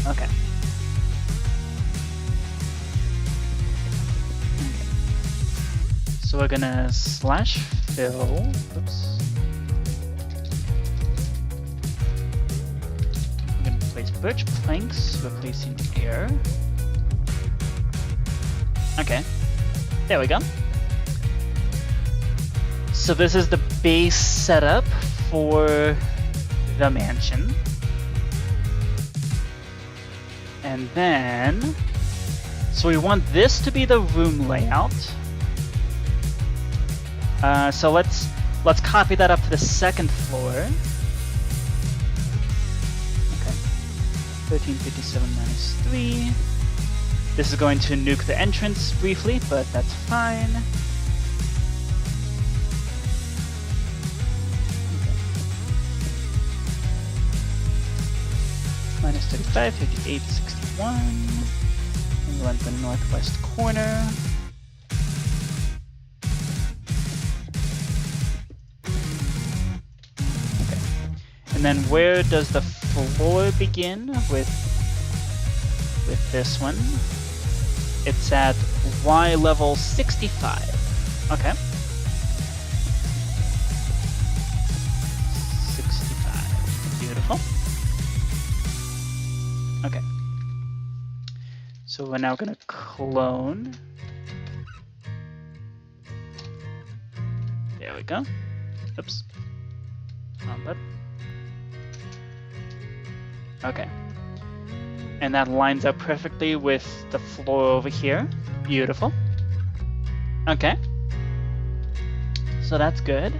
Okay. So we're gonna slash fill. Oops. We're gonna place birch planks, replacing air. Okay, there we go. So this is the base setup for the mansion. And then, so we want this to be the room layout. So let's copy that up to the second floor. Okay, 1357 minus 3. This is going to nuke the entrance briefly, but that's fine. Okay. Minus 35, 58, 61. And we'll the northwest corner. And then where does the floor begin with this one? It's at Y level 65. Okay. 65. Beautiful. Okay. So we're now gonna clone. There we go. Oops. Wrong button. Okay. And that lines up perfectly with the floor over here. Beautiful. Okay. So that's good.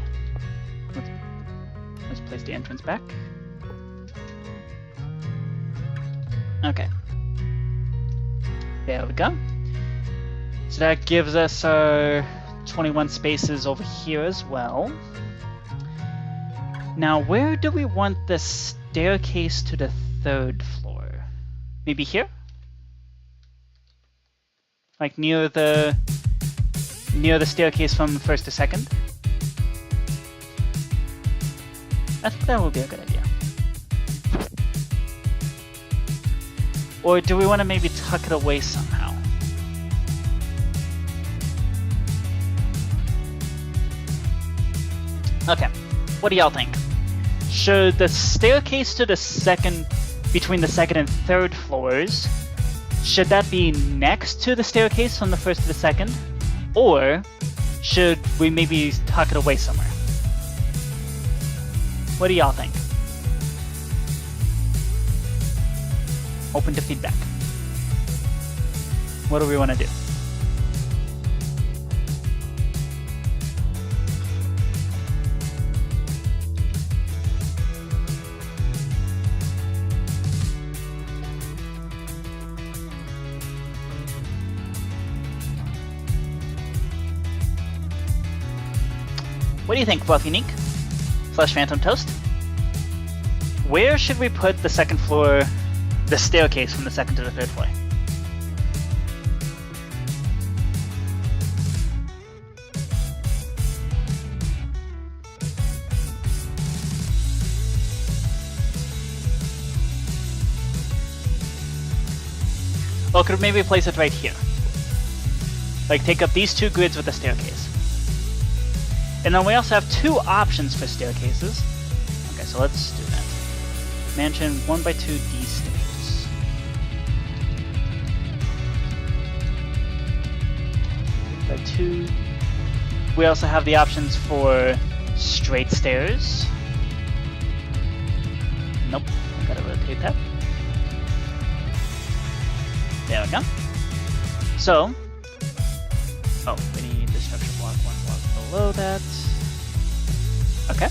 Let's place the entrance back. Okay. There we go. So that gives us our 21 spaces over here as well. Now, where do we want the staircase to the 3rd floor? Maybe here? Like near the staircase from 1st to 2nd? I think that would be a good idea. Or do we want to maybe tuck it away somehow? Okay, what do y'all think? Should the staircase to the between the 2nd and 3rd floors, should that be next to the staircase from the 1st to the 2nd? Or should we maybe tuck it away somewhere? What do y'all think? Open to feedback. What do we want to do? What do you think, Fluffy / Phantom Toast? Where should we put the second floor, the staircase from the second to the third floor? Or could maybe place it right here? Like take up these two grids with the staircase. And then we also have two options for staircases. Okay, so let's do that. Mansion 1x2D stairs. By 2. We also have the options for straight stairs. Nope, I gotta rotate that. There we go. So, oh, we need the structure block 1 block below that. Okay.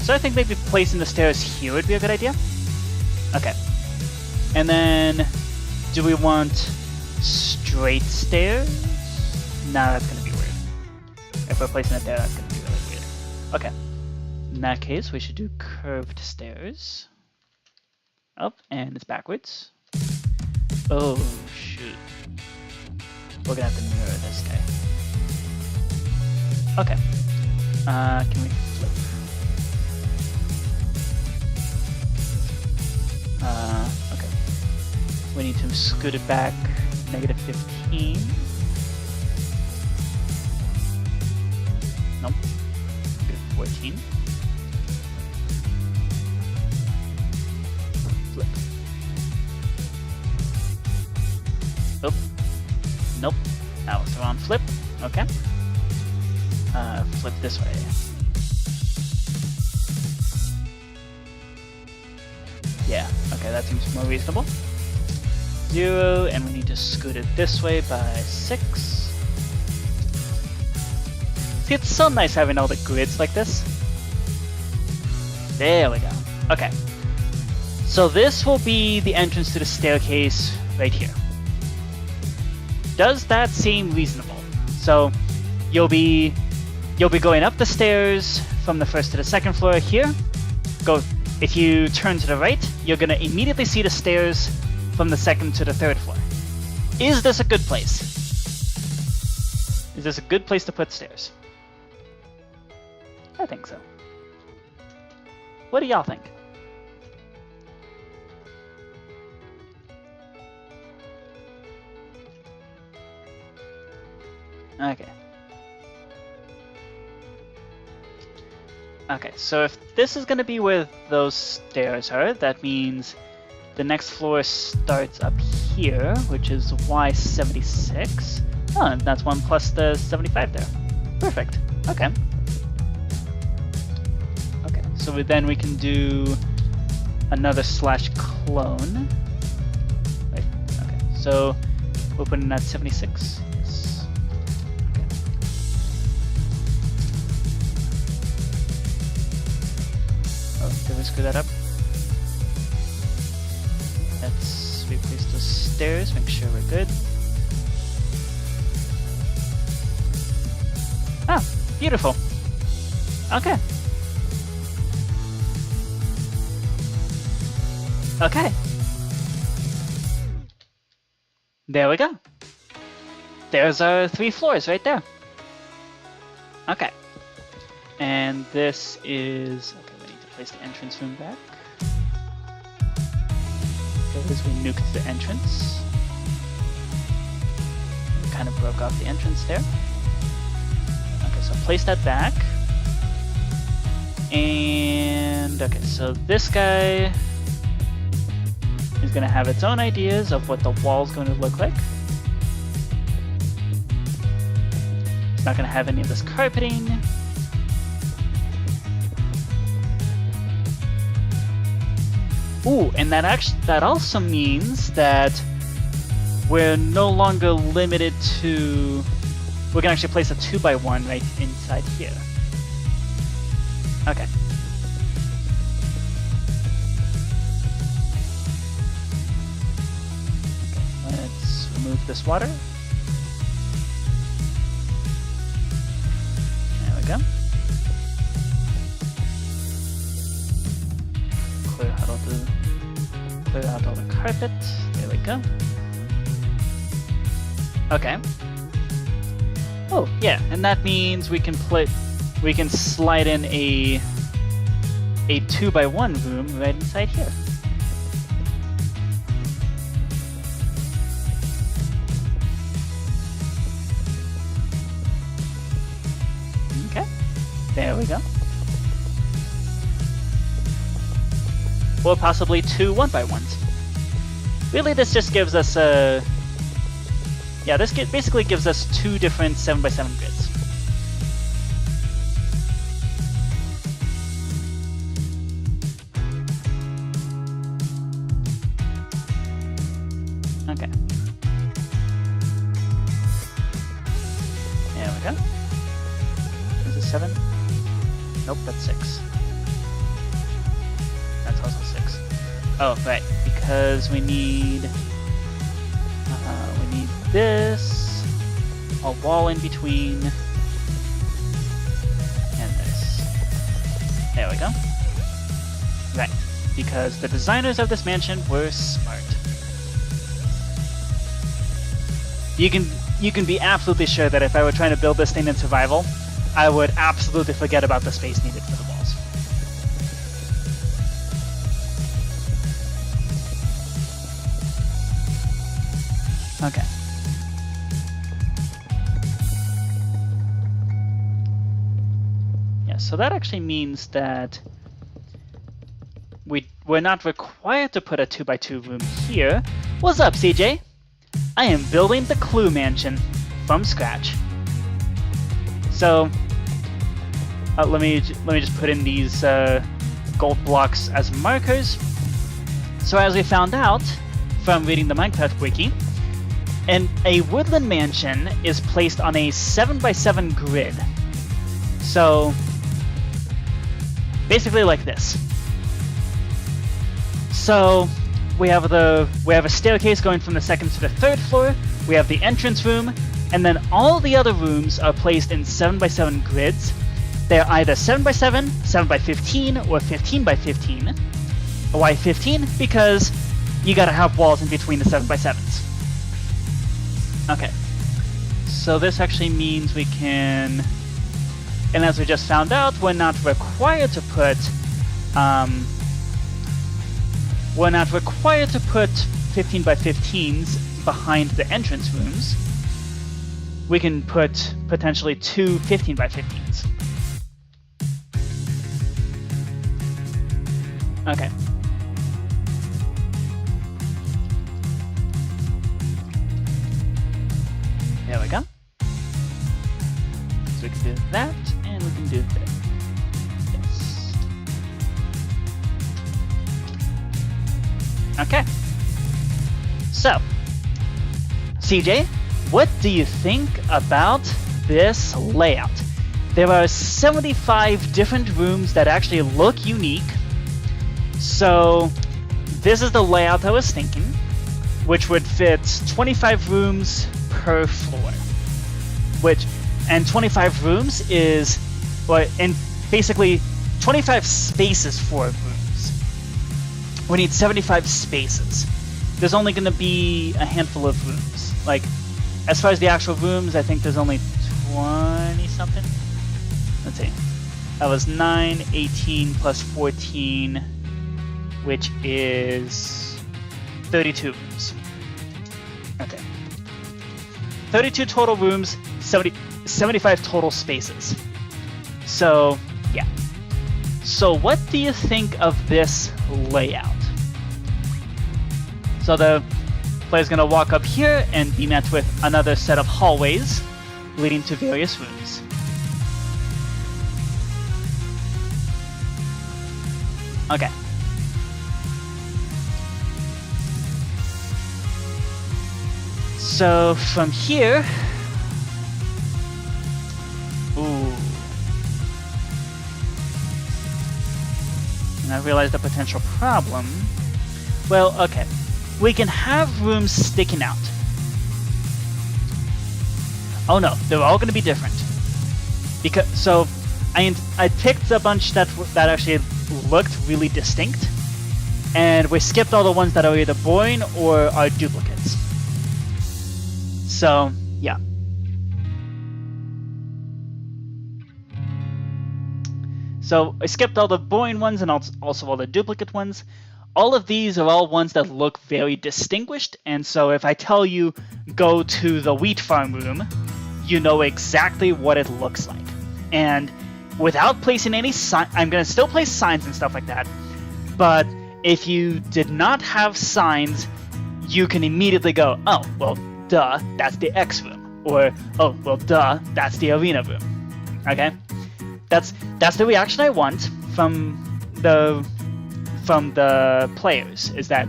So I think maybe placing the stairs here would be a good idea. Okay. And then, do we want straight stairs? No, that's gonna be weird. If we're placing it there, that's gonna be really weird. Okay. In that case, we should do curved stairs. Oh, and it's backwards. Oh, shoot. We're gonna have to mirror this guy. Okay. Can we flip? Okay. We need to scoot it back -15. Nope. -14. Flip. Oh. Nope. That was the wrong flip. Okay. Flip this way. Yeah, okay, that seems more reasonable. 0, and we need to scoot it this way by 6. See, it's so nice having all the grids like this. There we go. Okay. So this will be the entrance to the staircase right here. Does that seem reasonable? So you'll be going up the stairs from the first to the second floor here. If you turn to the right, you're gonna immediately see the stairs from the second to the third floor. Is this a good place? Is this a good place to put stairs? I think so. What do y'all think? Okay. Okay, so if this is going to be where those stairs are, that means the next floor starts up here, which is Y76. Oh, and that's 1 plus the 75 there. Perfect. Okay. Okay, so then we can do another /clone. Right, okay, so we'll put in that 76. Did we screw that up? Let's replace those stairs, make sure we're good. Ah, beautiful. Okay. Okay. There we go. There's our 3 floors right there. Okay. And this is... okay, we need to place the entrance room back. Because we nuked the entrance. We kind of broke off the entrance there. Okay, so place that back. And okay, so this guy is going to have its own ideas of what the wall's going to look like. It's not going to have any of this carpeting. Ooh, and that also means that we're no longer limited to... We can actually place a 2x1 right inside here. Okay. Let's remove this water. There we go. Clear out all the carpet. There we go. Okay. Oh yeah, and that means we can slide in a 2x1 room right inside here. Okay, there we go. Or possibly 2 1x1s. Really, this just gives us a... Yeah, this basically gives us 2 different 7x7 grids. Okay. There we go. Is it 7? Nope, that's 6. That's also 6. Oh, right, because we need this, a wall in between, and this. There we go. Right, because the designers of this mansion were smart. You can be absolutely sure that if I were trying to build this thing in survival, I would absolutely forget about the space needed for the walls. Okay. Yeah, so that actually means that we're not required to put a 2x2 room here. What's up, CJ? I am building the Clue Mansion from scratch. So let me just put in these gold blocks as markers. So as we found out from reading the Minecraft wiki, a woodland mansion is placed on a 7x7 grid. So basically like this. So we have a staircase going from the 2nd to the 3rd floor. We have the entrance room, and then all the other rooms are placed in 7x7 grids. They're either 7x7, 7x15, or 15x15. Why 15? Because you gotta have walls in between the 7x7s. Okay, so this actually means we can, and as we just found out, we're not required to put 15x15s behind the entrance rooms. We can put potentially 2 15x15s. Okay. There we go. So we can do that, and we can do this. Yes. Okay. So, CJ, what do you think about this layout? There are 75 different rooms that actually look unique. So, this is the layout I was thinking, which would fit 25 rooms per floor, and 25 rooms is, and basically 25 spaces for rooms. We need 75 spaces. There's only going to be a handful of rooms. Like, as far as the actual rooms, I think there's only 20 something. Let's see. That was 9, 18 plus 14, which is 32 rooms. Okay. 32 total rooms, 75 total spaces. So, yeah. So what do you think of this layout? So the player's going to walk up here and be met with another set of hallways leading to various rooms. Okay. So from here, ooh, and I realized a potential problem. Well, okay, we can have rooms sticking out. Oh no, they're all going to be different. Because so, I picked a bunch that actually looked really distinct, and we skipped all the ones that are either boring or are duplicates. So yeah. So I skipped all the boring ones and also all the duplicate ones. All of these are all ones that look very distinguished, and so if I tell you go to the wheat farm room, you know exactly what it looks like. And without placing any sign, I'm going to still place signs and stuff like that, but if you did not have signs, you can immediately go, oh, well, duh, that's the X room, or oh, well, duh, that's the arena room. Okay? That's the reaction I want from the players, is that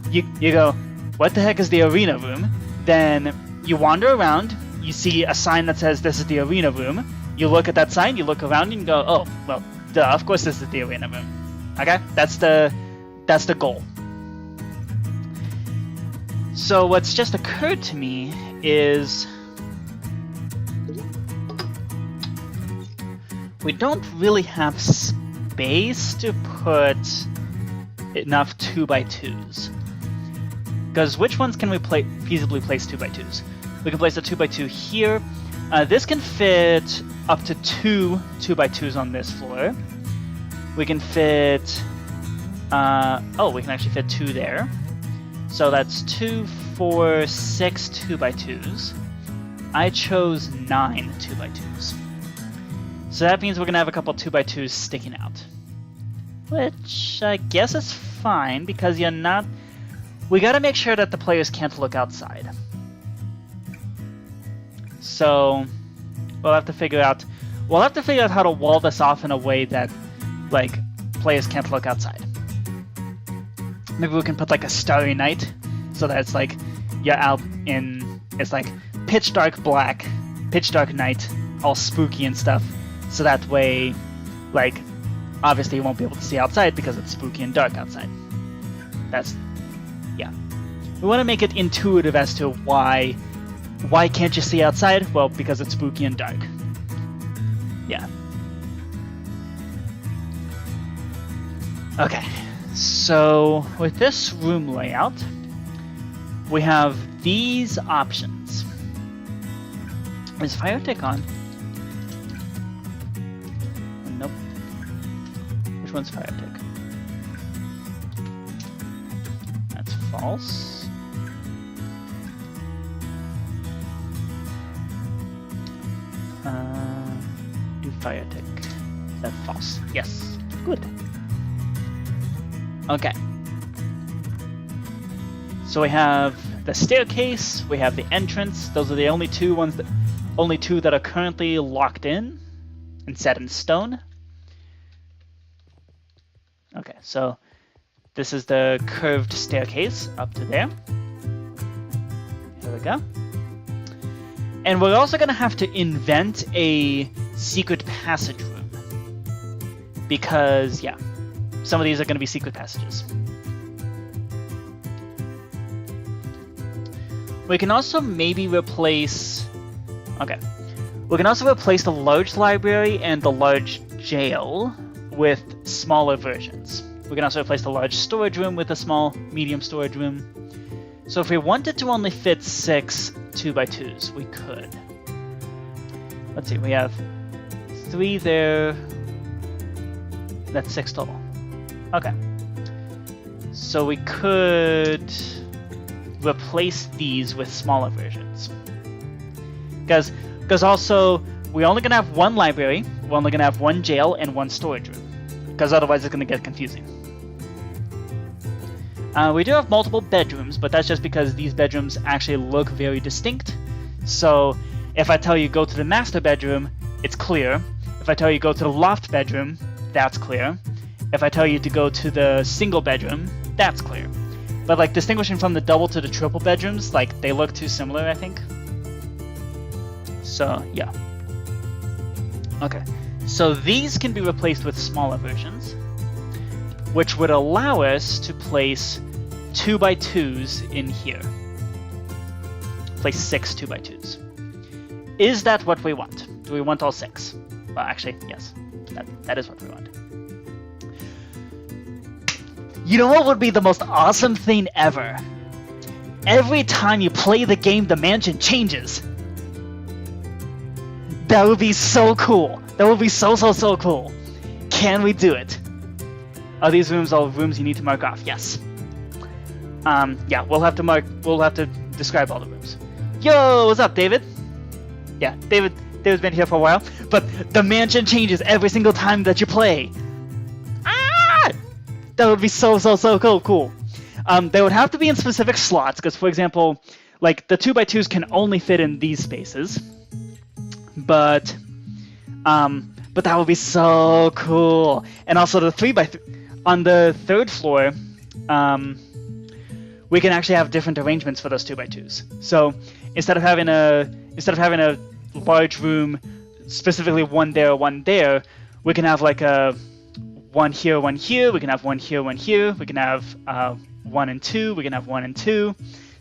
you go, what the heck is the arena room? Then you wander around, you see a sign that says this is the arena room, you look at that sign, you look around and go, oh, well, duh, of course this is the arena room. Okay? That's the goal. So what's just occurred to me is we don't really have space to put enough 2x2s. Because which ones can we feasibly place 2x2s? We can place a 2x2 here. This can fit up to 2 2x2s on this floor. We can fit... we can actually fit 2 there. So that's 2, 4, 6 2x2s. I chose 9 2x2s. So that means we're going to have a couple 2x2s sticking out. Which I guess is fine, because you're not... We got to make sure that the players can't look outside. So we'll have to figure out how to wall this off in a way that, like, players can't look outside. Maybe we can put like a starry night, so that it's like you're out in, it's like pitch dark black, pitch dark night, all spooky and stuff. So that way, like, obviously you won't be able to see outside because it's spooky and dark outside. Yeah. We want to make it intuitive as to why can't you see outside? Well, because it's spooky and dark. Yeah. Okay. So with this room layout, we have these options. Is fire tick on? Nope. Which one's fire tick? That's false. Do fire tick. That's false. Yes. Good. Okay. So we have the staircase, we have the entrance. Those are the only two that are currently locked in and set in stone. Okay, so this is the curved staircase up to there. Here we go. And we're also going to have to invent a secret passage room. Because, yeah, some of these are going to be secret passages. We can also maybe replace... Okay. We can also replace the large library and the large jail with smaller versions. We can also replace the large storage room with a small, medium storage room. So if we wanted to only fit 6 2x2s, we could. Let's see, we have 3 there. That's 6 total. Okay. So we could replace these with smaller versions. Because also, we're only going to have 1 library, we're only going to have 1 jail, and 1 storage room. Because otherwise it's going to get confusing. We do have multiple bedrooms, but that's just because these bedrooms actually look very distinct. So if I tell you go to the master bedroom, it's clear. If I tell you go to the loft bedroom, that's clear. If I tell you to go to the single bedroom, that's clear. But like distinguishing from the double to the triple bedrooms, like they look too similar, I think. So yeah. Okay, so these can be replaced with smaller versions, which would allow us to place 2x2s in here. Place 6 2x2s. Is that what we want? Do we want all 6? Well, actually, yes. That is what we want. You know what would be the most awesome thing ever? Every time you play the game, the mansion changes. That would be so cool. That would be so cool. Can we do it? Are these rooms all rooms you need to mark off? Yes. Yeah, we'll have to describe all the rooms. Yo, what's up, David? Yeah, David's been here for a while, but the mansion changes every single time that you play. Ah! That would be so cool. They would have to be in specific slots, because for example, like the 2x2s can only fit in these spaces. But that would be so cool. And also the 3x3 on the 3rd floor, we can actually have different arrangements for those 2x2s. So instead of having a large room, specifically one there, we can have like a one here, we can have one here, we can have 1 and 2, we can have 1 and 2.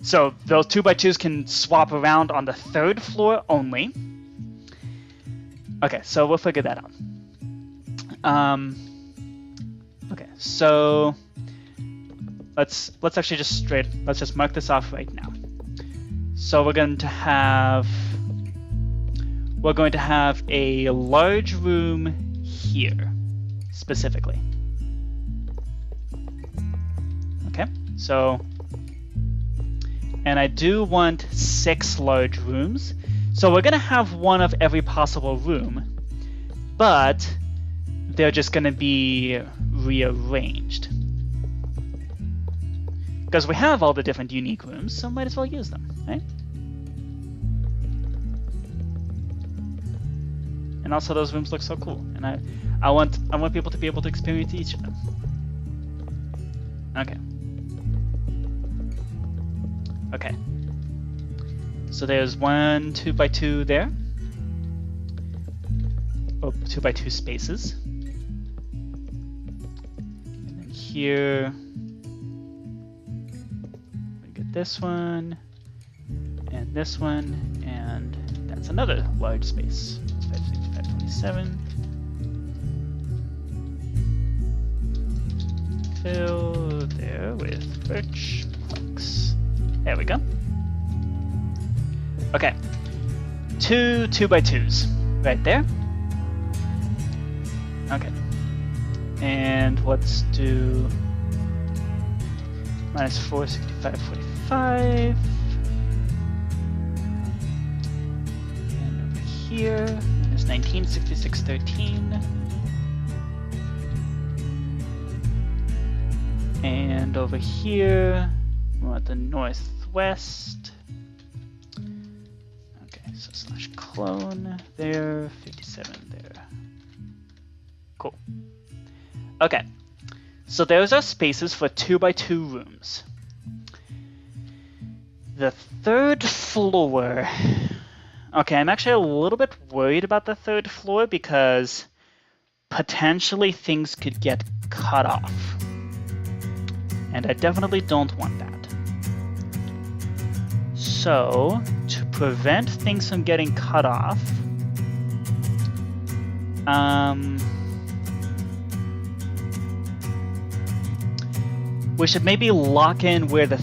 So those 2x2s can swap around on the 3rd floor only. Okay, so we'll figure that out. Okay, so let's actually just mark this off right now. So we're going to have a large room here specifically. Okay, so, and I do want 6 large rooms. So we're going to have one of every possible room, but they're just going to be rearranged. Because we have all the different unique rooms, so might as well use them, right? And also those rooms look so cool, and I want people to be able to experience each of them. Okay. Okay. So there's 1 2x2 there. Oh, 2x2 spaces. And then here we get this one, and this one, and that's another large space. 527. Fill there with birch planks. There we go. Okay, 2 2x2s right there. Okay, and let's do -4, 65, 45. And over here, -19, 66, 13. And over here, we want the northwest. So /clone there, 57 there. Cool. Okay, so there's our spaces for 2x2 rooms. The 3rd floor. Okay, I'm actually a little bit worried about the 3rd floor because potentially things could get cut off. And I definitely don't want that. So, to prevent things from getting cut off, we should maybe lock in where the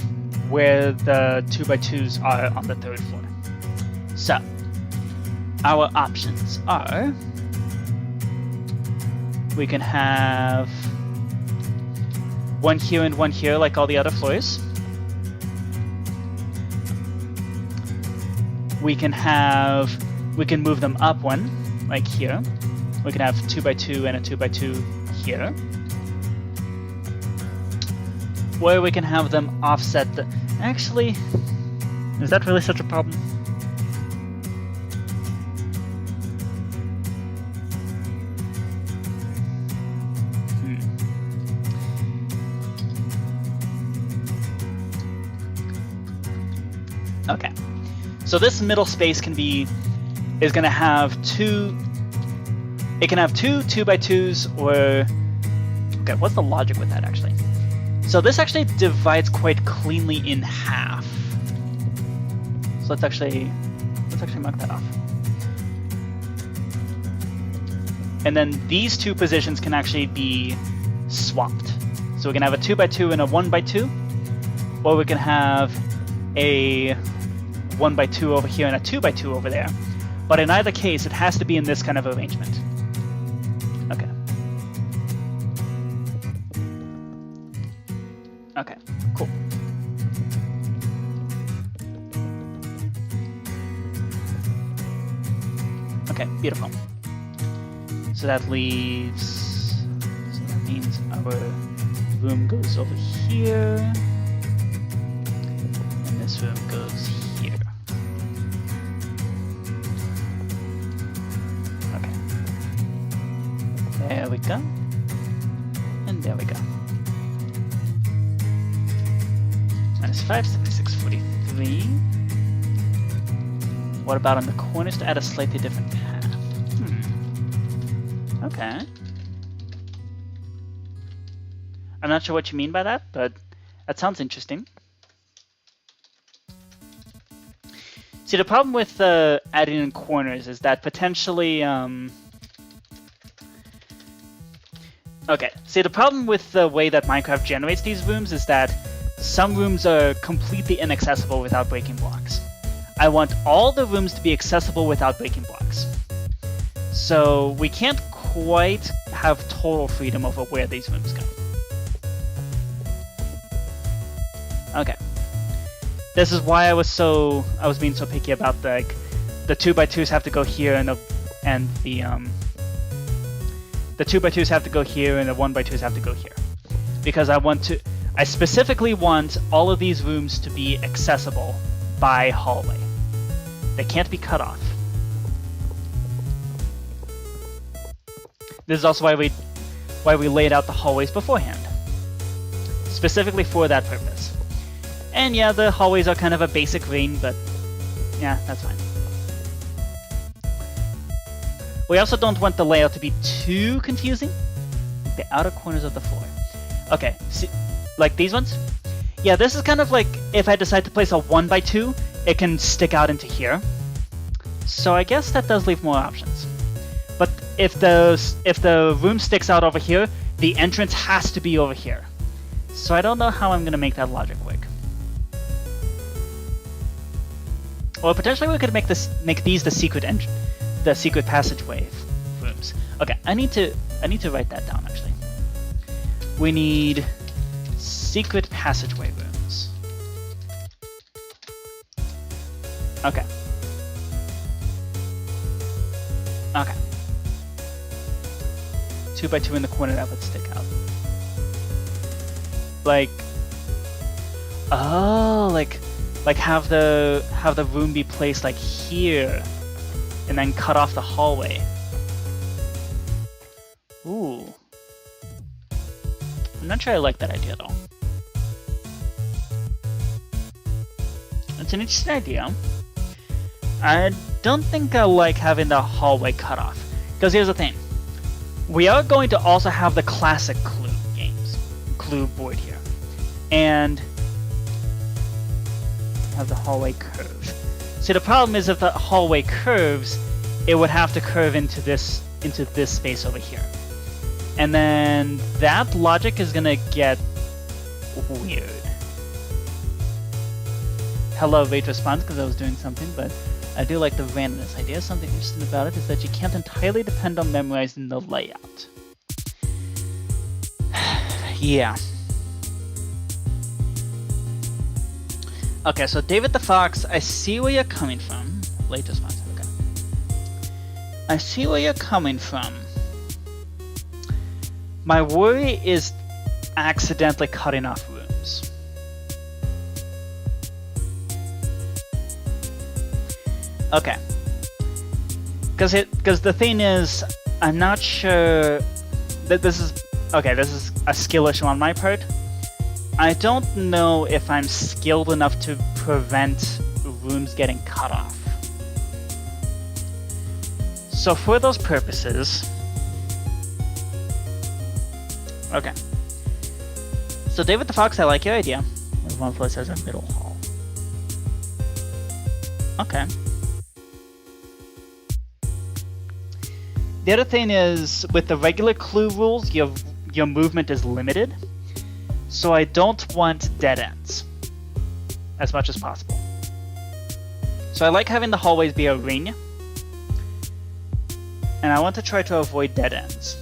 2x2s are on the 3rd floor. So, our options are, we can have 1 here and 1 here like all the other floors. We can move them up 1, like here. We can have 2x2 and a 2x2 here. Or we can have them offset the... Actually, is that really such a problem? Okay, so this middle space is gonna have two. It can have two 2x2s, or okay, what's the logic with that actually? So this actually divides quite cleanly in half. So let's actually mark that off. And then these two positions can actually be swapped. So we can have a 2x2 and a 1x2, or we can have a 1x2 over here and a 2x2 over there. But in either case, it has to be in this kind of arrangement. Okay. Okay, cool. Okay, beautiful. So that leaves, so that means our room goes over here, and this room goes here. Okay. There we go. And there we go. -5, 76, 43. What about on the corners to add a slightly different path? Okay. I'm not sure what you mean by that, but that sounds interesting. See, the problem with adding in corners is that potentially... Okay, see, the problem with the way that Minecraft generates these rooms is that some rooms are completely inaccessible without breaking blocks. I want all the rooms to be accessible without breaking blocks. So we can't quite have total freedom over where these rooms go. Okay. This is why I was being so picky about the 2x2s have to go here and the 2x2s have to go here and the 1x2s have to go here. Because I specifically want all of these rooms to be accessible by hallway. They can't be cut off. This is also why we laid out the hallways beforehand. Specifically for that purpose. And yeah, the hallways are kind of a basic ring, but yeah, that's fine. We also don't want the layout to be too confusing. The outer corners of the floor. Okay, see, like these ones? Yeah, this is kind of like if I decide to place a 1x2, it can stick out into here. So I guess that does leave more options. But if the room sticks out over here, the entrance has to be over here. So I don't know how I'm gonna make that logic work. Or potentially we could make these the secret passageway rooms. Okay, I need to write that down actually. We need secret passageway rooms. Okay. Okay. 2x2 in the corner that would stick out. Like, oh, like have the room be placed like here, and then cut off the hallway. Ooh. I'm not sure I like that idea though. It's an interesting idea. I don't think I like having the hallway cut off. Because here's the thing. We are going to also have the classic Clue board here. And have the hallway curve. See, the problem is if the hallway curves, it would have to curve into this space over here. And then that logic is gonna get weird. Hello, wait response, because I was doing something, but I do like the randomness idea. Something interesting about it is that you can't entirely depend on memorizing the layout. Yeah. Okay, so David the Fox, I see where you're coming from. Late response, okay. I see where you're coming from. My worry is accidentally cutting off rooms. Okay. Because the thing is, I'm not sure that this is a skill issue on my part. I don't know if I'm skilled enough to prevent rooms getting cut off. So for those purposes, okay. So David the Fox, I like your idea. One place has a middle hall. Okay. The other thing is, with the regular clue rules, your movement is limited. So I don't want dead ends as much as possible. So I like having the hallways be a ring. And I want to try to avoid dead ends.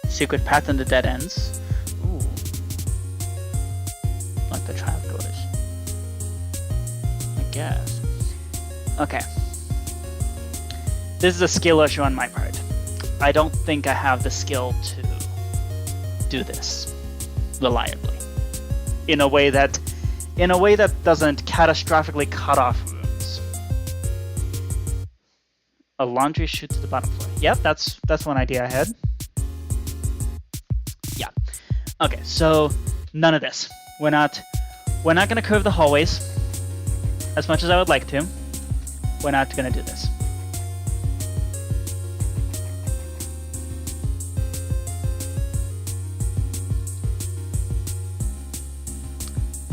Secret path into dead ends. Ooh. Like the trapdoors. I guess. Okay. This is a skill issue on my part. I don't think I have the skill to do this reliably. In a way that doesn't catastrophically cut off rooms. A laundry chute to the bottom floor. Yep, that's one idea I had. Yeah. Okay, so none of this. We're not gonna curve the hallways as much as I would like to. We're not gonna do this.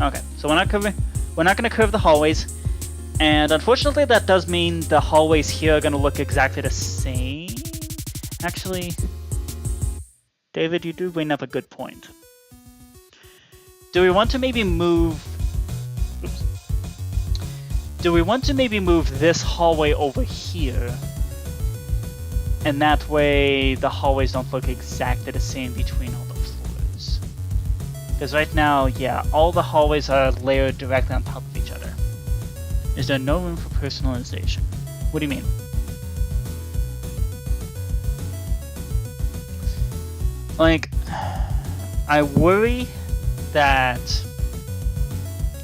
Okay, so we're not gonna curve the hallways, and unfortunately that does mean the hallways here are gonna look exactly the same. Actually, David, you do bring up a good point. Do we want to maybe move... Oops. Do we want to maybe move this hallway over here? And that way the hallways don't look exactly the same between all the floors. Because right now, yeah, all the hallways are layered directly on top of each other. Is there no room for personalization? What do you mean? Like, I worry that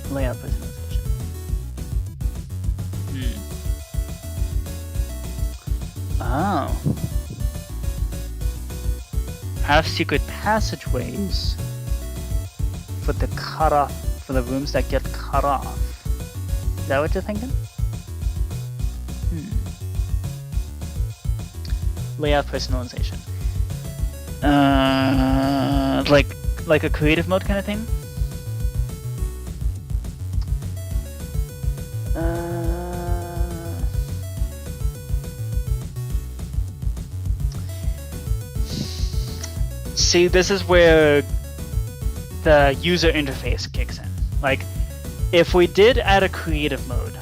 layout personalization. Oh. Have secret passageways for the rooms that get cut off. Is that what you're thinking? Layout personalization. Like a creative mode kind of thing? See, this is where the user interface kicks in. Like, if we did add a creative mode,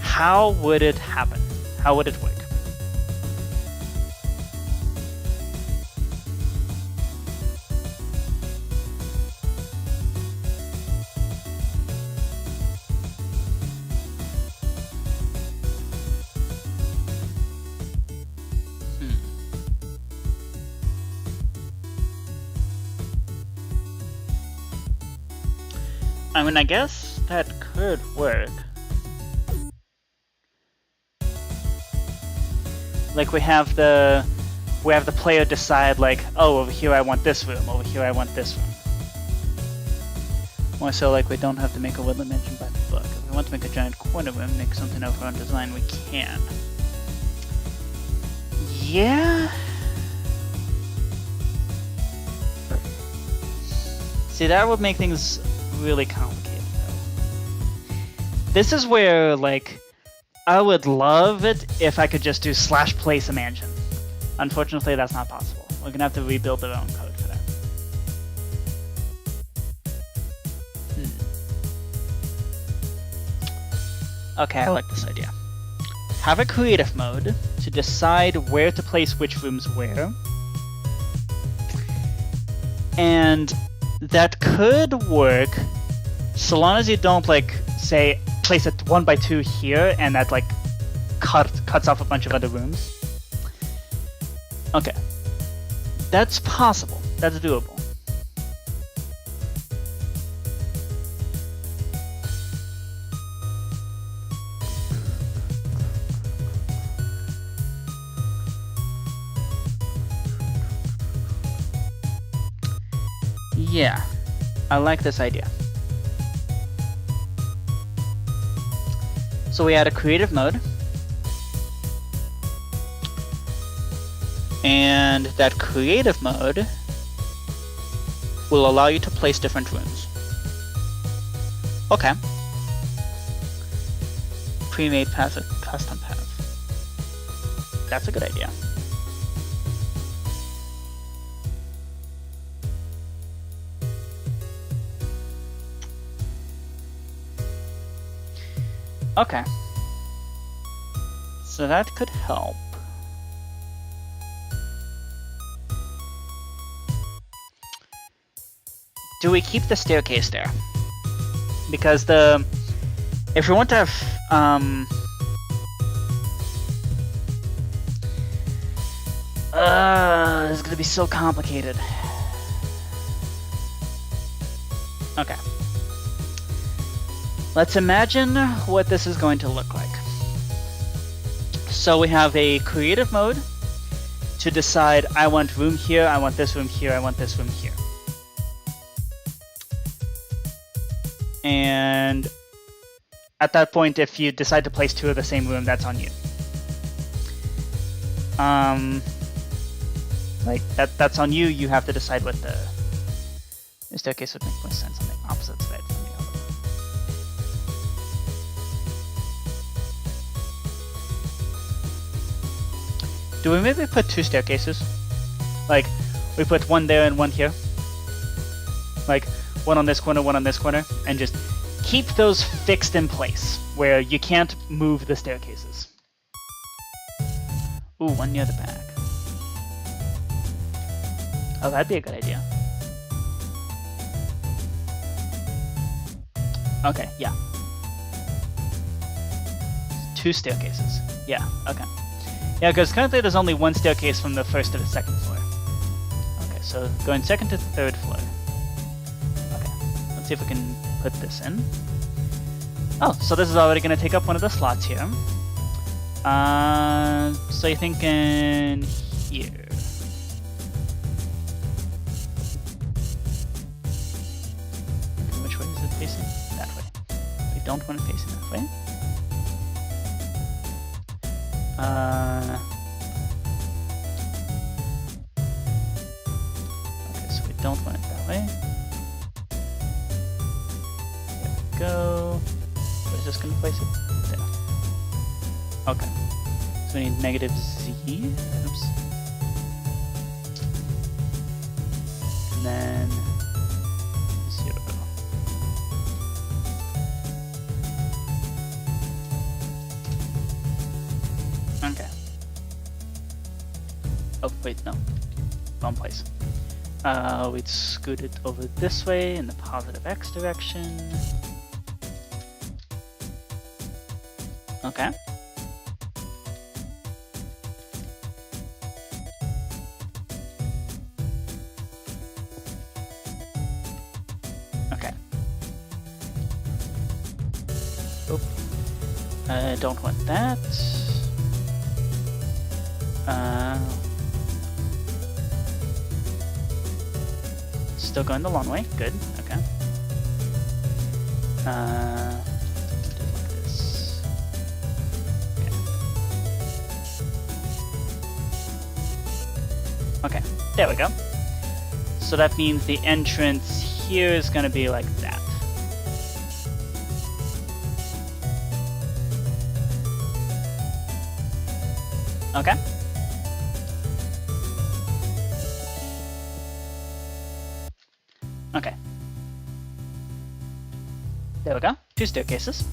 how would it happen? How would it work? I mean, I guess that could work. Like we have the player decide like, oh, over here I want this room, over here I want this room. More so like we don't have to make a woodland mansion by the book. If we want to make a giant corner room, make something over on design, we can. Yeah. See, that would make things really complicated though. This is where, like, I would love it if I could just do /place a mansion. Unfortunately, that's not possible. We're gonna have to rebuild our own code for that. Okay, I like this idea. Have a creative mode to decide where to place which rooms where. And that could work so long as you don't, like, say, place it 1 by 2 here and that, like, cuts off a bunch of other rooms. Okay. That's possible. That's doable. Yeah, I like this idea. So we add a creative mode. And that creative mode will allow you to place different rooms. Okay. Pre-made path or custom path. That's a good idea. Okay. So that could help. Do we keep the staircase there? Because if we want to have it's gonna be so complicated. Okay. Let's imagine what this is going to look like. So we have a creative mode to decide I want room here, I want this room here, I want this room here. And at that point, if you decide to place 2 of the same room, that's on you. Like that's on you. You have to decide what the staircase would make more sense on the opposite side from the other. Do we maybe put 2 staircases? Like we put one there and one here. Like one on this corner, one on this corner, and just keep those fixed in place where you can't move the staircases. Ooh, one near the back. Oh, that'd be a good idea. Okay, yeah. 2 staircases. Yeah, okay. Yeah, because currently there's only 1 staircase from the 1st to the 2nd floor. Okay, so going 2nd to 3rd floor. See if we can put this in. Oh, so this is already going to take up one of the slots here. So you're thinking here. Which way is it facing? That way. We don't want it facing that way. Okay, so we don't want it that way. Go. Where's this going to place it? There. Okay. So we need negative Z. Oops. And then 0. Okay. Oh, wait, no. Wrong place. We'd scoot it over this way in the positive X direction. Okay. Okay. Oop. I don't want that. Still going the long way. Good. Okay. Okay, there we go. So that means the entrance here is going to be like that. Okay. Okay. There we go. 2 staircases.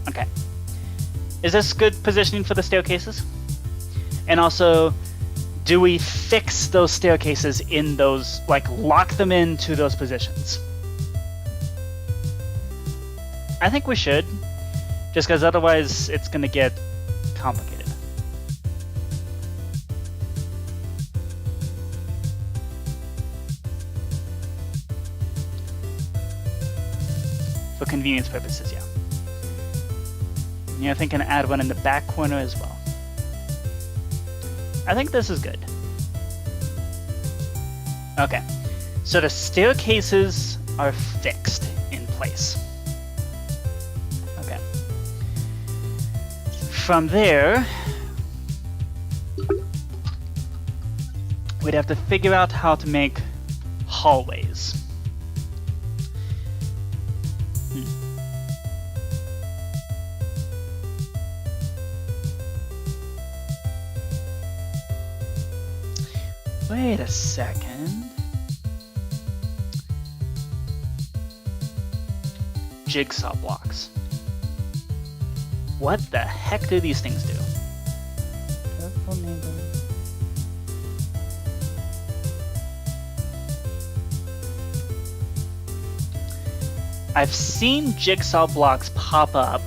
Okay. Is this good positioning for the staircases? And also, do we fix those staircases in those, like lock them into those positions? I think we should, just because otherwise it's going to get complicated. For convenience purposes, yeah. Yeah, I think I can add one in the back corner as well. I think this is good. Okay, So the staircases are fixed in place. Okay. From there, we'd have to figure out how to make hallways. Wait a second. Jigsaw blocks. What the heck do these things do? I've seen jigsaw blocks pop up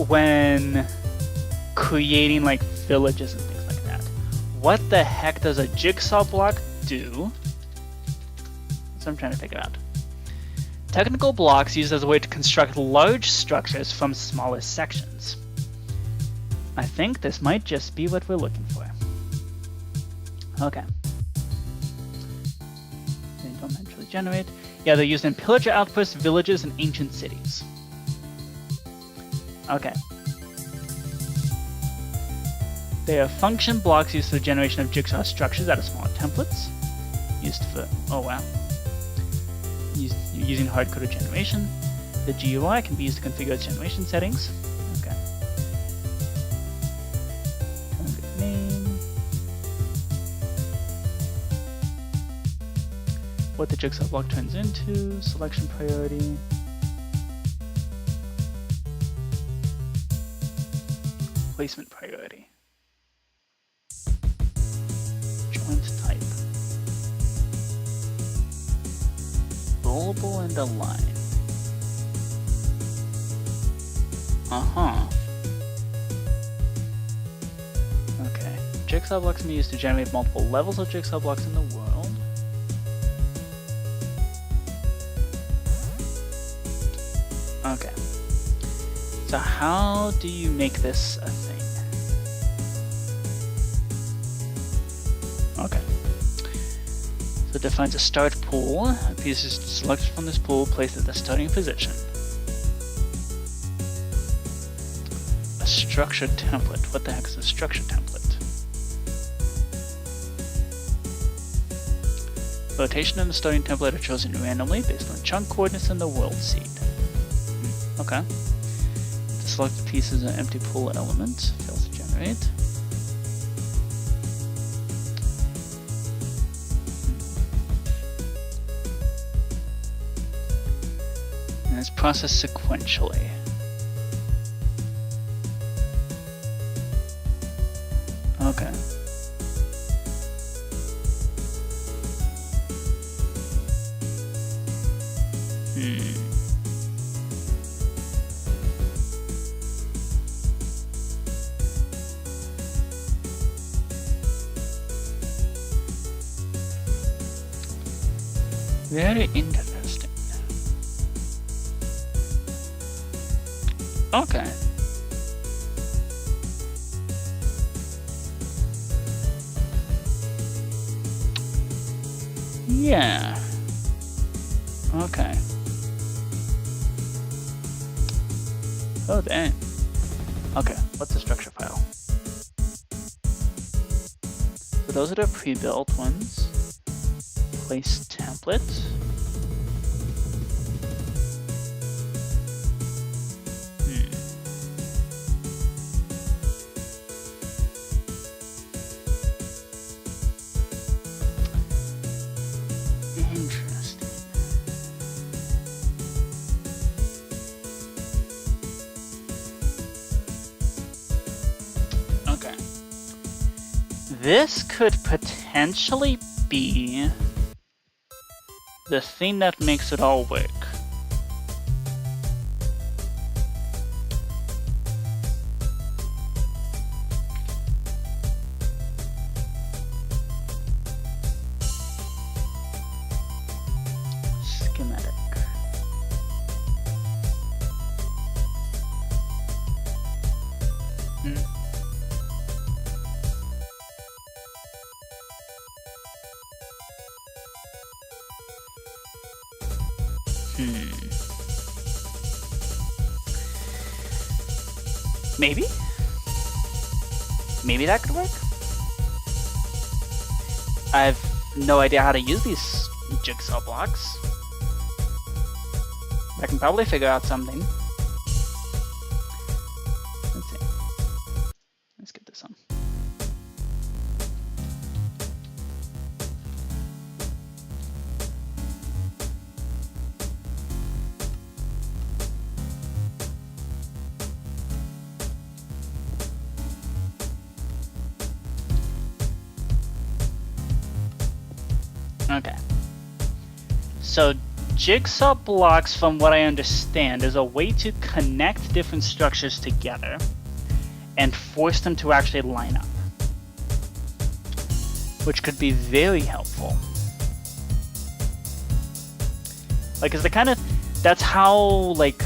when creating like villages and things like that. What the heck does a jigsaw block do? That's what I'm trying to figure out. Technical blocks used as a way to construct large structures from smaller sections. I think this might just be what we're looking for. Okay. They don't naturally generate. Yeah, they're used in pillager outposts, villages, and ancient cities. Okay. They are function blocks used for the generation of jigsaw structures out of smaller templates. Used for... oh wow. Using hard-coded generation. The GUI can be used to configure generation settings. Okay. Name. What the jigsaw block turns into. Selection priority. Placement priority. Joint type. Rollable and align. Okay. Jigsaw blocks can be used to generate multiple levels of jigsaw blocks in the world. Okay. So how do you make this a thing? Okay. So it defines a start pool. A piece is selected from this pool, placed at the starting position. A structured template. What the heck is a structured template? Rotation and the starting template are chosen randomly based on chunk coordinates and the world seed. Okay. To select the piece as an empty pool element. Fails to generate. And it's processed sequentially. Okay. Very interesting. Okay. Yeah. Okay. Oh, dang. Okay, what's the structure file? So those are the pre-built ones. Place template. Interesting. Okay. This could potentially be the thing that makes it all work. Schematic. Maybe? Maybe that could work? I have no idea how to use these jigsaw blocks. I can probably figure out something. Let's see. Let's get this on. Okay. So jigsaw blocks, from what I understand, is a way to connect different structures together and force them to actually line up, which could be very helpful. Like, is the kind of, that's how, like,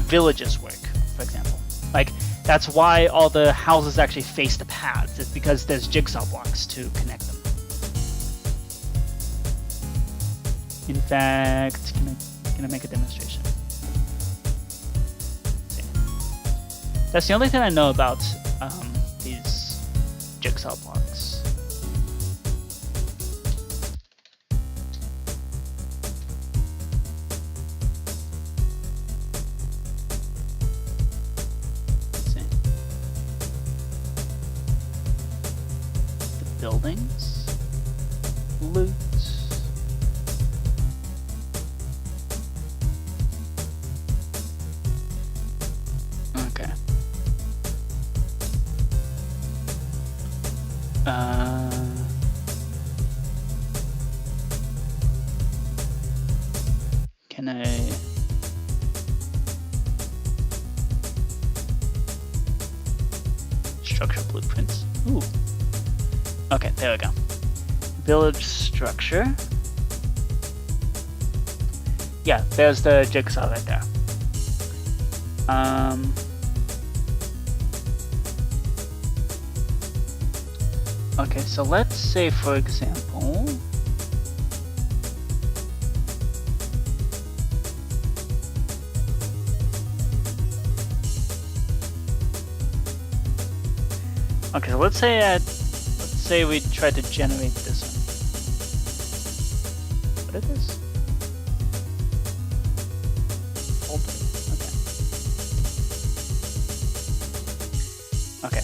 villages work, for example. Like, that's why all the houses actually face the paths. It's because there's jigsaw blocks to connect them. In fact, can I make a demonstration? See. That's the only thing I know about these jigsaw blocks. Let's see. The buildings, loot. Can I... Structure blueprints. Ooh. Okay, there we go. Village structure. Yeah, there's the jigsaw right there. Okay, so let's say, for example, okay, so let's say we try to generate this one. What is this? Okay.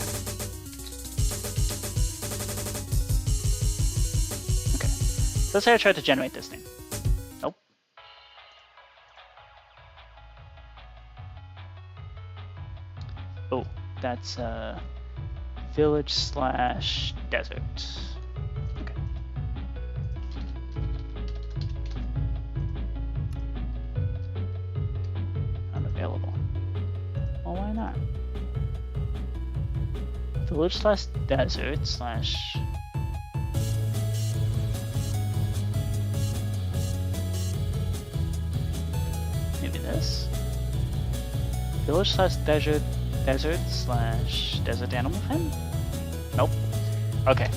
Let's say I tried to generate this thing. Nope. Oh, that's village/desert. Okay. Unavailable. Well, why not? Village/desert/ maybe this. Village/desert/desert animal pen? Nope. Okay.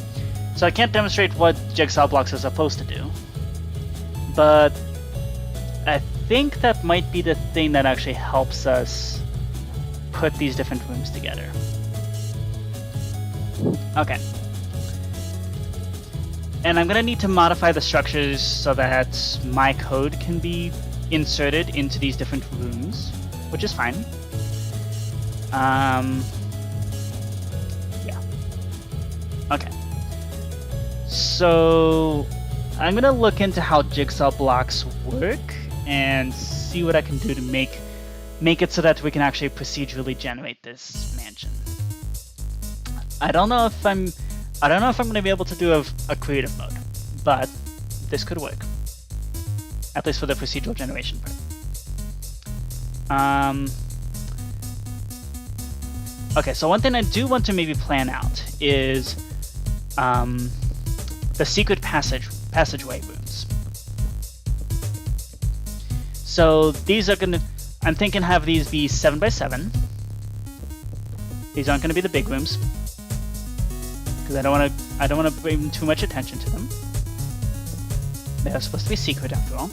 So I can't demonstrate what jigsaw blocks are supposed to do. But I think that might be the thing that actually helps us put these different rooms together. Okay. And I'm gonna need to modify the structures so that my code can be inserted into these different rooms, which is fine. Yeah. Okay. So I'm gonna look into how jigsaw blocks work and see what I can do to make it so that we can actually procedurally generate this mansion. I don't know if I'm gonna be able to do a creative mode, but this could work. At least for the procedural generation part. Okay, so one thing I do want to maybe plan out is the secret passageway rooms. So these are gonna, I'm thinking have these be 7 by 7. These aren't gonna be the big rooms because I don't want to bring too much attention to them. They are supposed to be secret after all.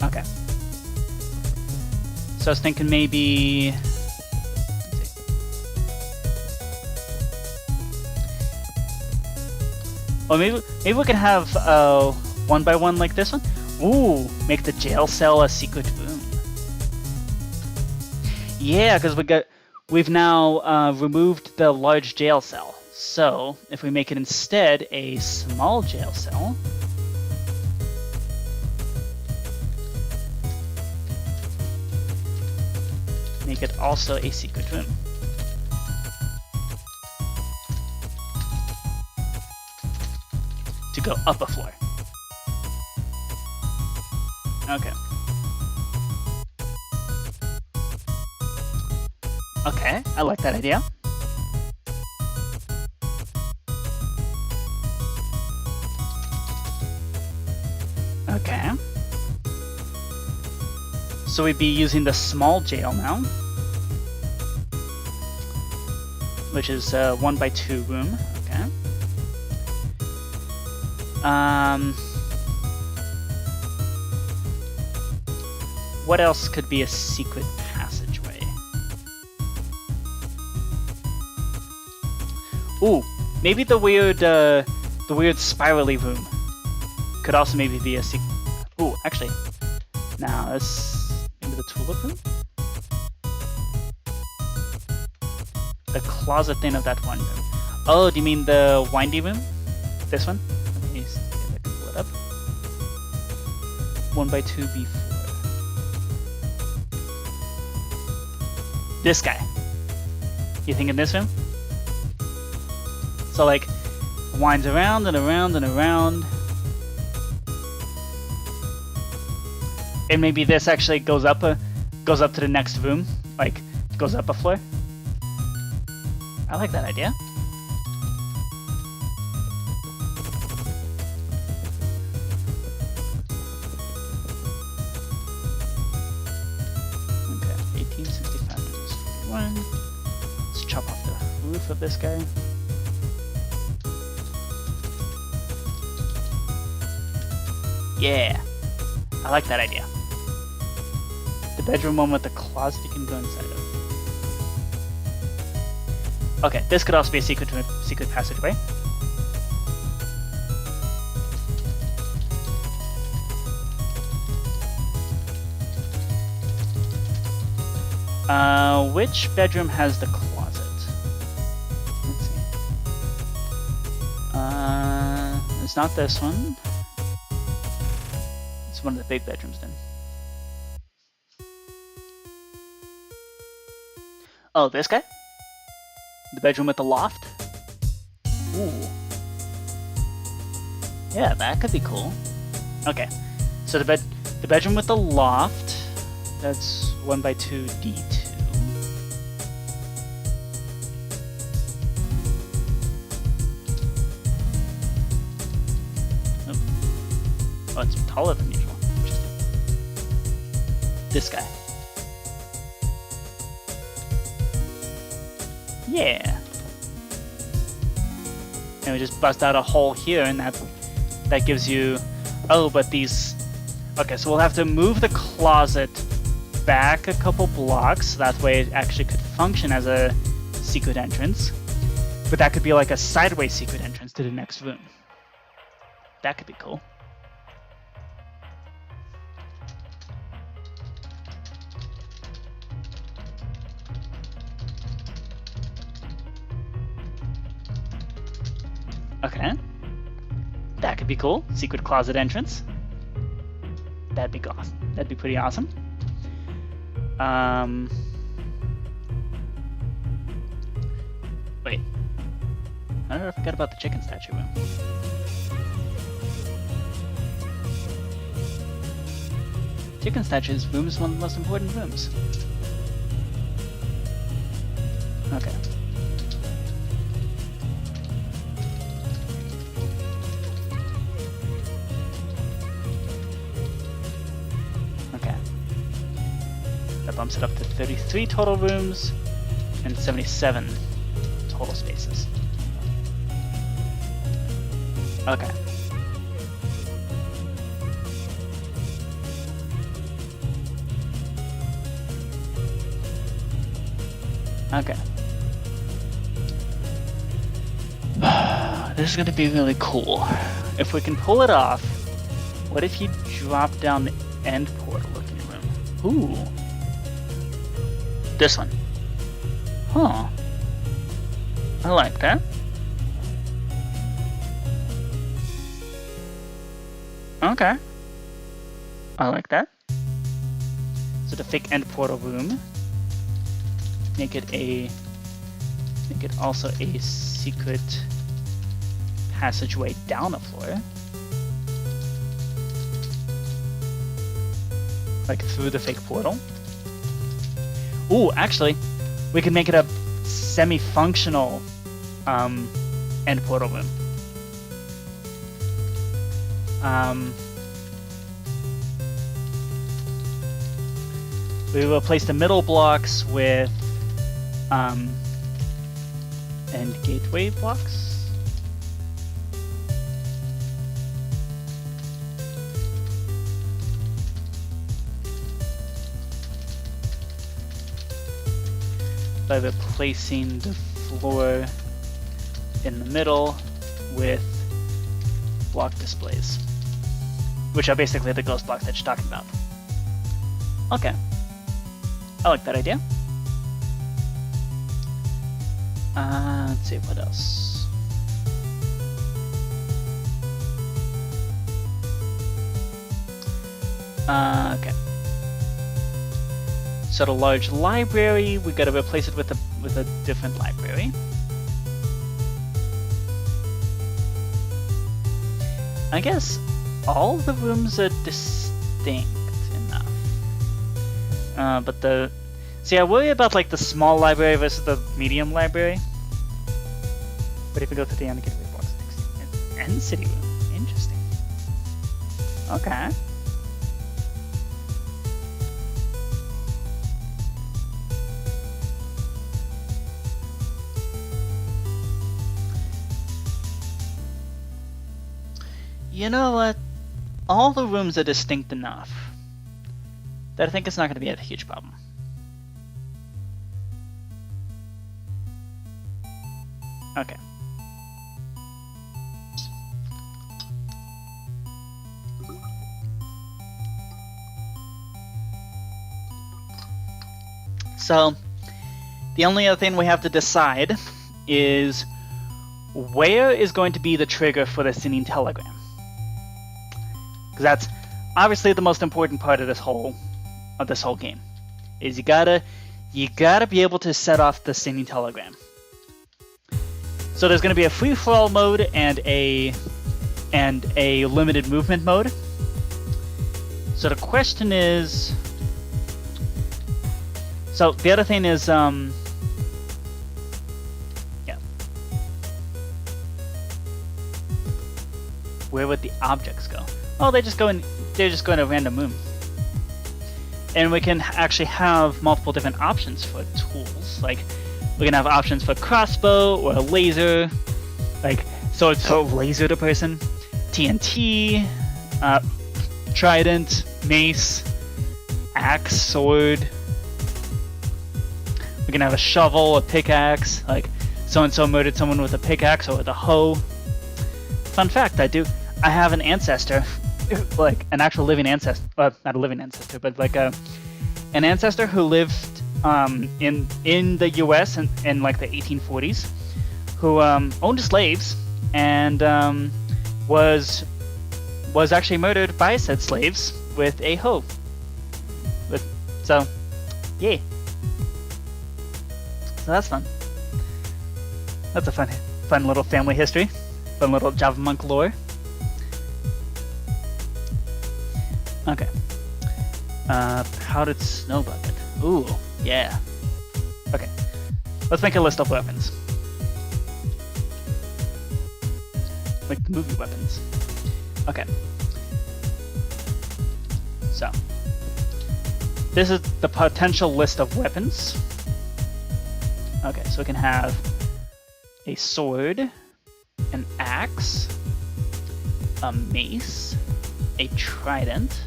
Okay. So I was thinking maybe... Or maybe we can have one by one like this one. Ooh, make the jail cell a secret room. Yeah, because we've now removed the large jail cell. So if we make it instead a small jail cell, make it also a secret room. To go up a floor. Okay. Okay, I like that idea. Okay. So we'd be using the small jail now, which is a 1x2 room. Okay. What else could be a secret passageway? Ooh, maybe the weird spirally room could also maybe be a secret. Ooh, actually, now this maybe the tulip room. The closet thing of that one room. Oh, do you mean the windy room? This one? Let me see if I can pull it up. 1x2 B4. This guy. You thinking this room? So like winds around and around and around. And maybe this actually goes up to the next room, like goes up a floor. I like that idea. Okay, 1865 minus 41. Let's chop off the roof of this guy. Yeah, I like that idea. The bedroom one with the closet you can go inside of. Okay, this could also be a secret passageway. Which bedroom has the closet? Let's see. It's not this one. It's one of the big bedrooms then. Oh, this guy? The bedroom with the loft? Ooh. Yeah, that could be cool. Okay, so the bedroom with the loft, that's 1x2 D2. Oh, it's taller than usual. This guy. Yeah. And we just bust out a hole here, and that gives you... Oh, but these... Okay, so we'll have to move the closet back a couple blocks, so that way it actually could function as a secret entrance. But that could be like a sideways secret entrance to the next room. That could be cool. Okay. That could be cool. Secret closet entrance. That'd be awesome. That'd be pretty awesome. Wait. I don't know if I forgot about the chicken statue room. Chicken statue's room is one of the most important rooms. Okay. Bumps it up to 33 total rooms and 77 total spaces. Okay. Okay. This is gonna be really cool. If we can pull it off, what if you drop down the end portal looking room? Ooh. This one. Huh. I like that. Okay. I like that. So the fake end portal room. Make it also a secret passageway down the floor. Like through the fake portal. Ooh, actually, we can make it a semi-functional end portal room. We will replace the middle blocks with and gateway blocks. By replacing the floor in the middle with block displays, which are basically the ghost blocks that you're talking about. Okay. I like that idea. Let's see, what else? Okay. So the large library, we gotta replace it with a different library. I guess all the rooms are distinct enough. But see, I worry about like the small library versus the medium library. But if we go to the end gateway box, end city room, interesting. Okay. You know what? All the rooms are distinct enough that I think it's not going to be a huge problem. Okay. So, the only other thing we have to decide is where is going to be the trigger for the sending telegram. Because that's obviously the most important part of this whole game. Is you gotta be able to set off the sending telegram. So there's going to be a free-for-all mode and a limited movement mode. So the question is, so the other thing is, yeah. Where would the objects go? Oh, they're just go in a random room. And we can actually have multiple different options for tools. Like, we can have options for crossbow or a laser. Like, so laser the person. TNT, trident, mace, axe, sword. We can have a shovel, a pickaxe. Like, so-and-so murdered someone with a pickaxe or with a hoe. Fun fact, I have an ancestor, like an actual living ancestor, not a living ancestor, but like an ancestor who lived in the U.S. in like the 1840s, who owned slaves and was actually murdered by said slaves with a hoe. So, yeah. So that's fun. That's a fun little family history. Fun little Java Monk lore. Okay. Powdered snow bucket. Ooh, yeah. Okay. Let's make a list of weapons. Like the movie weapons. Okay. So. This is the potential list of weapons. Okay, so we can have a sword, an axe, a mace, a trident,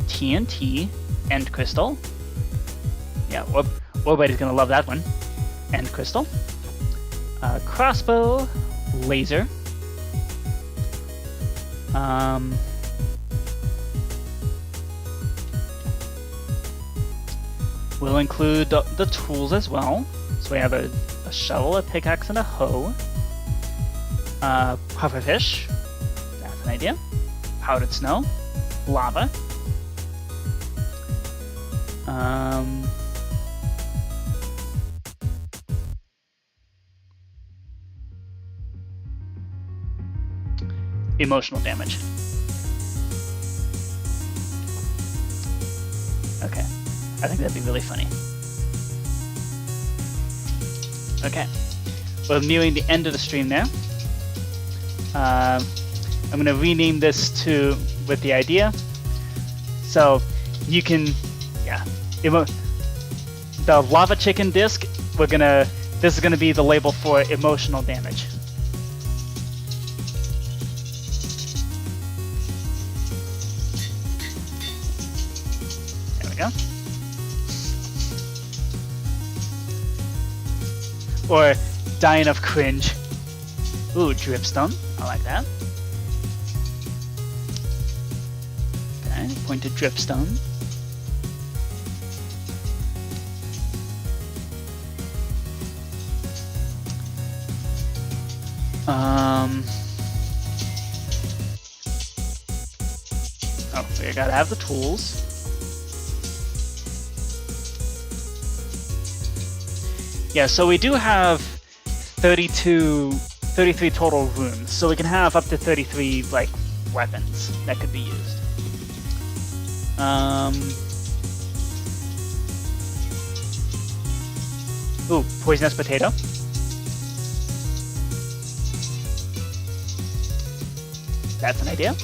TNT, end crystal. Yeah, Orbity's gonna love that one. And crystal. Crossbow, laser. We'll include the tools as well. So we have a shovel, a pickaxe, and a hoe. Pufferfish. That's an idea. Powdered snow. Lava. Emotional damage. Okay. I think that'd be really funny. Okay. We're nearing the end of the stream now. I'm going to rename this to with the idea. So you can, yeah. The lava chicken disc, this is going to be the label for emotional damage. There we go. Or dying of cringe. Ooh, dripstone. I like that. Okay, pointed dripstone. Oh, we gotta have the tools. Yeah, so we do have 33 total runes, so we can have up to 33 like weapons that could be used. Ooh, poisonous potato. That's an idea.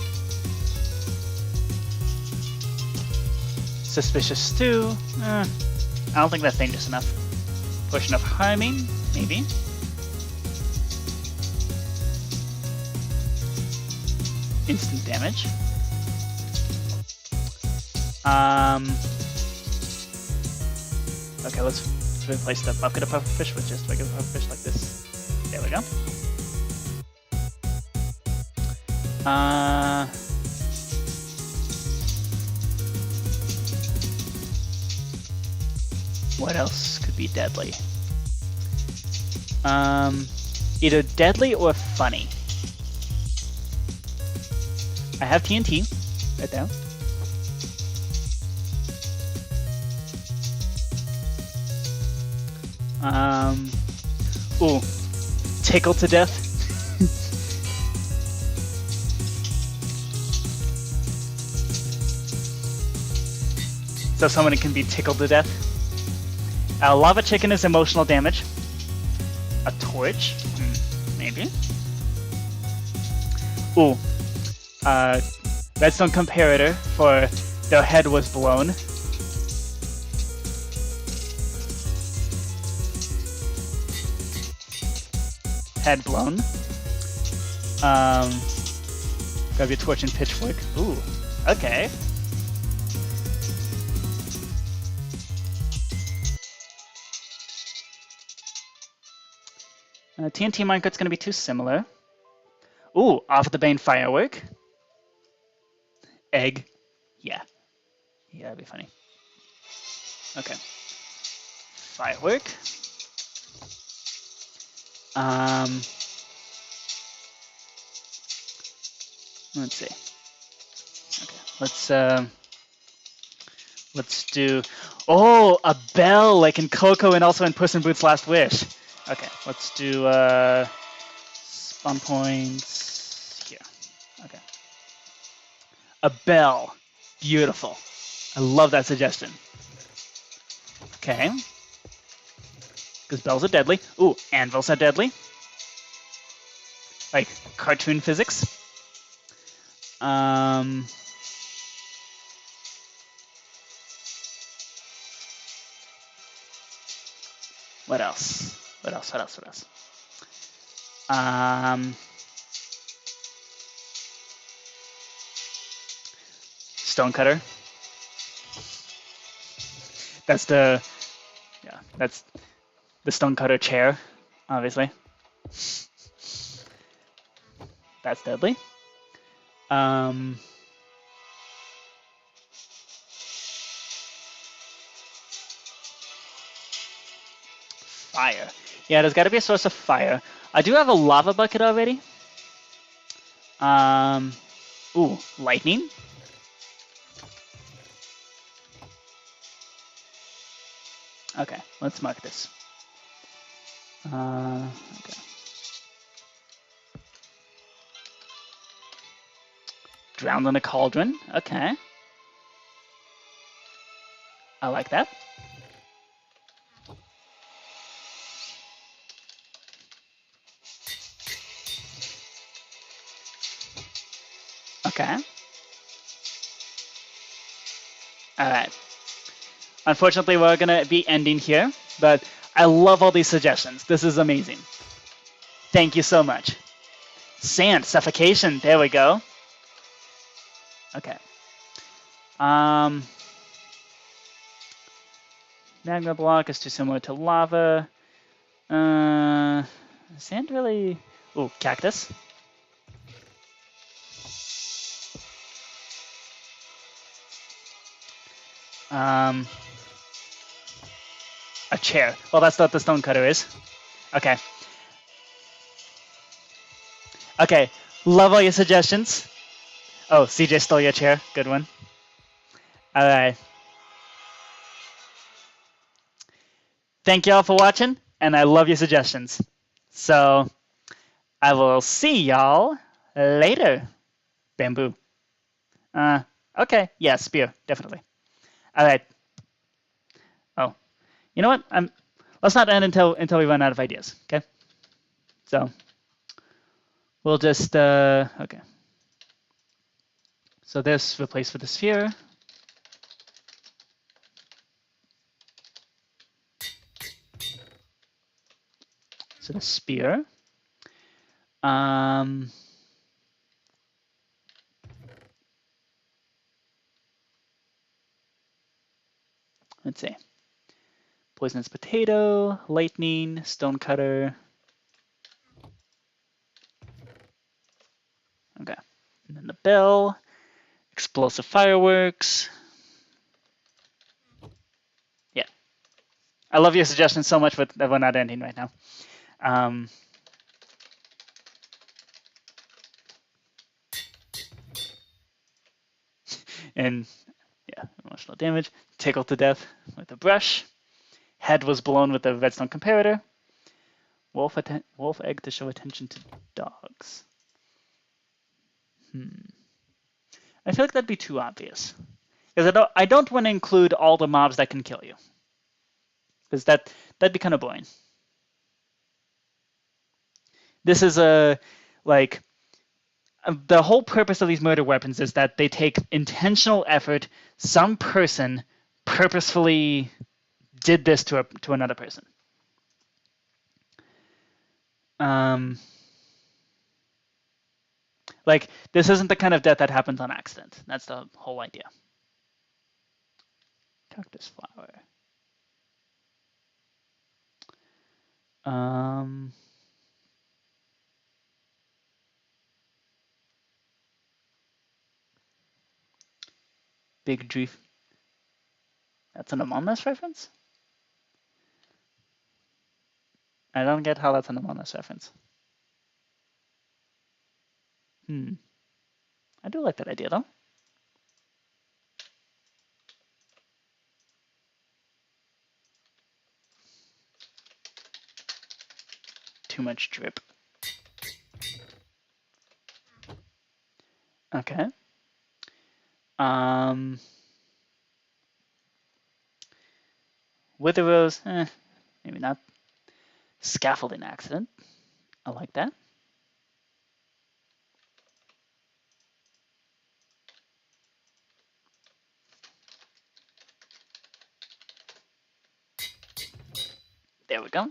Suspicious stew. I don't think that's dangerous enough. Potion of harming, maybe. Instant damage. Okay, let's replace the bucket of pufferfish with just regular pufferfish like this. There we go. What else could be deadly? Either deadly or funny. I have TNT right there. Ooh, tickle to death. So someone can be tickled to death. Lava chicken is emotional damage. A torch, maybe. Ooh, redstone comparator for their head was blown. Head blown. Grab your torch and pitchfork. Ooh, okay. TNT minecart's gonna be too similar. Ooh, off the bane firework. Egg. Yeah. Yeah, that'd be funny. Okay. Firework. Let's see. Okay, let's do. Oh, a bell like in Coco and also in Puss in Boots' Last Wish. Okay, let's do spawn points here. Okay. A bell. Beautiful. I love that suggestion. Okay. Because bells are deadly. Ooh, anvils are deadly. Like cartoon physics. What else? What else? Stonecutter. That's That's the stonecutter chair, obviously. That's deadly. Fire. Yeah, there's got to be a source of fire. I do have a lava bucket already. Ooh, lightning. Okay, let's mark this. Okay. Drowned in a cauldron. Okay. I like that. Okay. All right. Unfortunately, we're going to be ending here, but I love all these suggestions. This is amazing. Thank you so much. Sand, suffocation. There we go. Okay. Magma block is too similar to lava. Sand really... Ooh, cactus. A chair. Well, that's what the stonecutter is. Okay. Okay. Love all your suggestions. Oh, CJ stole your chair. Good one. All right. Thank y'all for watching, and I love your suggestions. So I will see y'all later. Bamboo. Okay. Yeah, spear, definitely. All right. Oh, you know what? Let's not end until we run out of ideas. Okay. So we'll just okay. So this replaced with the sphere. So the spear. Let's see. Poisonous potato, lightning, stonecutter. Okay. And then the bell, explosive fireworks. Yeah. I love your suggestions so much, but we're not ending right now. And yeah, emotional damage. Tickled to death with a brush. Head was blown with a redstone comparator. Wolf egg to show attention to dogs. I feel like that'd be too obvious. Because I don't want to include all the mobs that can kill you. Because that'd be kind of boring. This is the whole purpose of these murder weapons is that they take intentional effort. Some person purposefully did this to another person. Like, this isn't the kind of death that happens on accident. That's the whole idea. Cactus flower. Big Drift. That's an Among Us reference? I don't get how that's an Among Us reference. I do like that idea, though. Too much drip. Okay. Wither rose, maybe not. Scaffolding accident. I like that. There we go.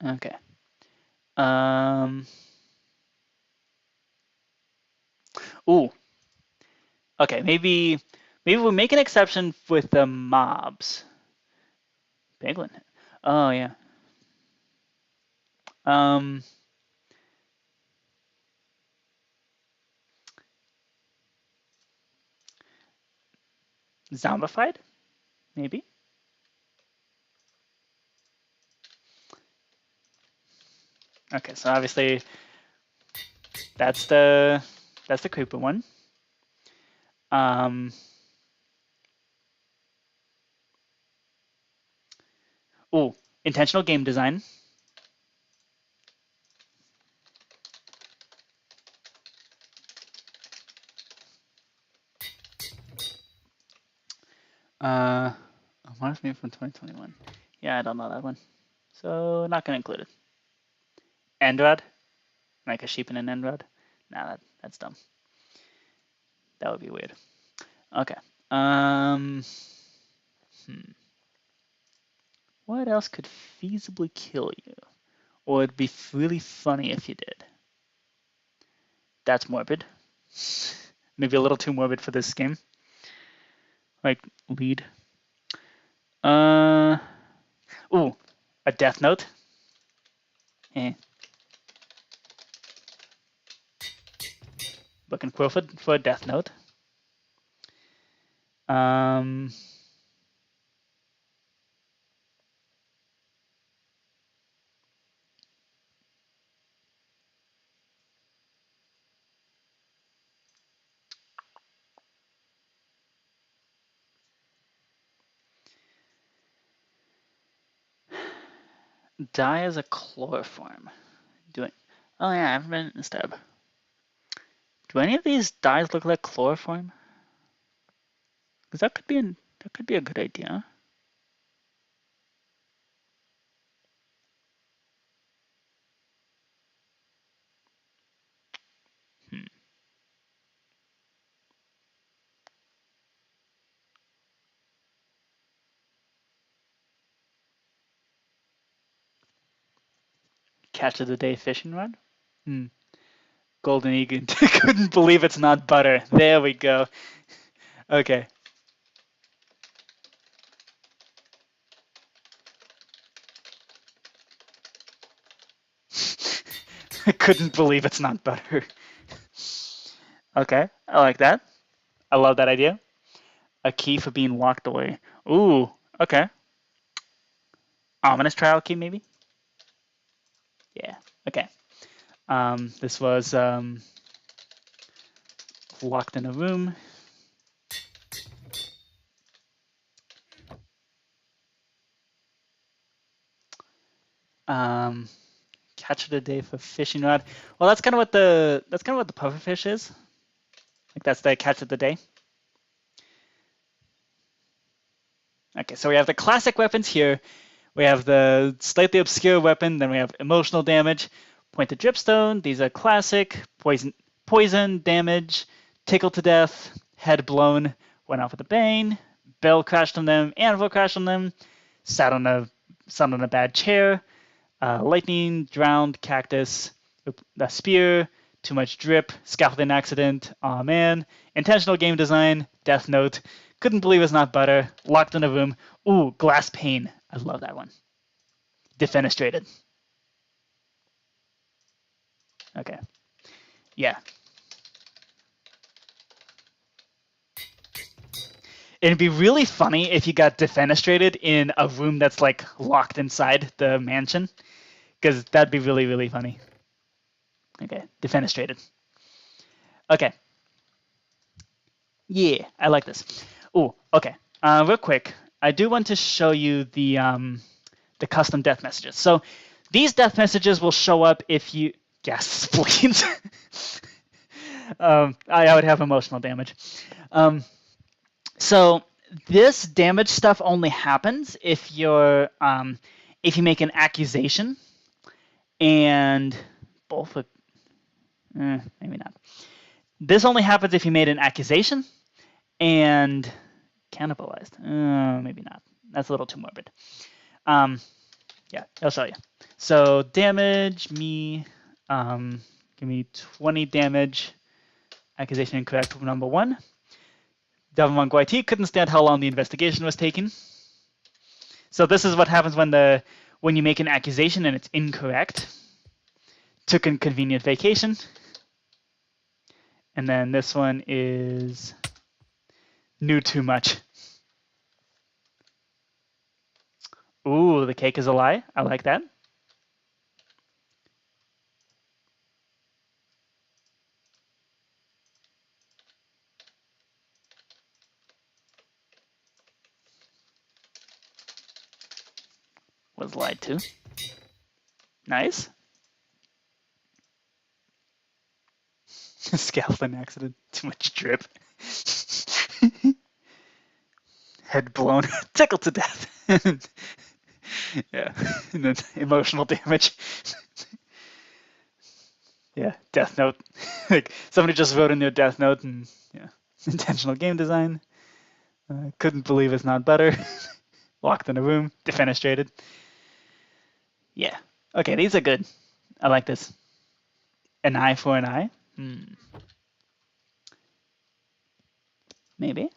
Okay. Ooh. Okay, maybe we'll make an exception with the mobs. Penguin. Oh yeah. Zombified, maybe. Okay, so obviously that's the creeper one. Ooh, intentional game design. Modern Meme from 2021. Yeah, I don't know that one. So not gonna include it. Endrad? Like a sheep in an Endrad? Nah, that's dumb. That would be weird. Okay. What else could feasibly kill you? Or it'd be really funny if you did. That's morbid. Maybe a little too morbid for this game. Like, lead. Ooh, a Death Note. Looking for a Death Note. Die as a chloroform. Oh yeah, I haven't been in stab. Do any of these dyes look like chloroform? Because that could be a good idea. Catch of the day fishing rod. Golden Eagle. Couldn't believe it's not butter. There we go. Okay. I couldn't believe it's not butter. Okay, I like that. I love that idea. A key for being locked away. Ooh, okay. Ominous trial key, maybe? Yeah, okay. This was locked in a room. Catch of the day for fishing rod. Well, that's kind of what the pufferfish is. Like that's the catch of the day. Okay, so we have the classic weapons here. We have the slightly obscure weapon. Then we have emotional damage, pointed dripstone. These are classic. Poison damage, tickle to death, head blown, went off with a bang, bell crashed on them, anvil crashed on them, sat on a bad chair, lightning, drowned, cactus, a spear, too much drip, scaffolding accident, aw man, intentional game design, death note, couldn't believe it's not butter, locked in a room, ooh, glass pane. I love that one. Defenestrated. Okay. Yeah. It'd be really funny if you got defenestrated in a room that's like locked inside the mansion, because that'd be really, really funny. Okay, defenestrated. Okay. Yeah, I like this. Oh, okay. Real quick, I do want to show you the custom death messages. So these death messages will show up if you yes, please. I would have emotional damage. So this damage stuff only happens if you make an accusation, and both maybe not. This only happens if you made an accusation and cannibalized. Maybe not. That's a little too morbid. Yeah, I'll show you. So damage me. Give me 20 damage Accusation incorrect, number 1. Javamonk YT couldn't stand how long the investigation was taking. So this is what happens when you make an accusation and it's incorrect. Took a convenient vacation. And then this one is knew too much. Ooh, the cake is a lie. I like that. Was lied to. Nice. Scaffolding accident. Too much drip. Head blown. Tickled to death. Yeah. And then emotional damage. Yeah. Death note. Like somebody just wrote in their death note and yeah. Intentional game design. Couldn't believe it's not better. Locked in a room. Defenestrated. Yeah. Okay, these are good. I like this. An eye for an eye? Maybe.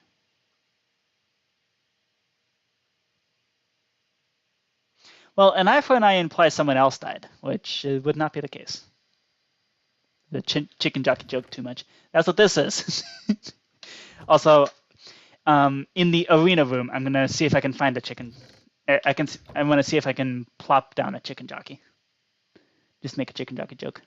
Well, an eye for an eye implies someone else died, which would not be the case. The chicken jockey joke too much. That's what this is. Also, in the arena room, I'm gonna see if I can find a chicken. I'm gonna see if I can plop down a chicken jockey. Just make a chicken jockey joke.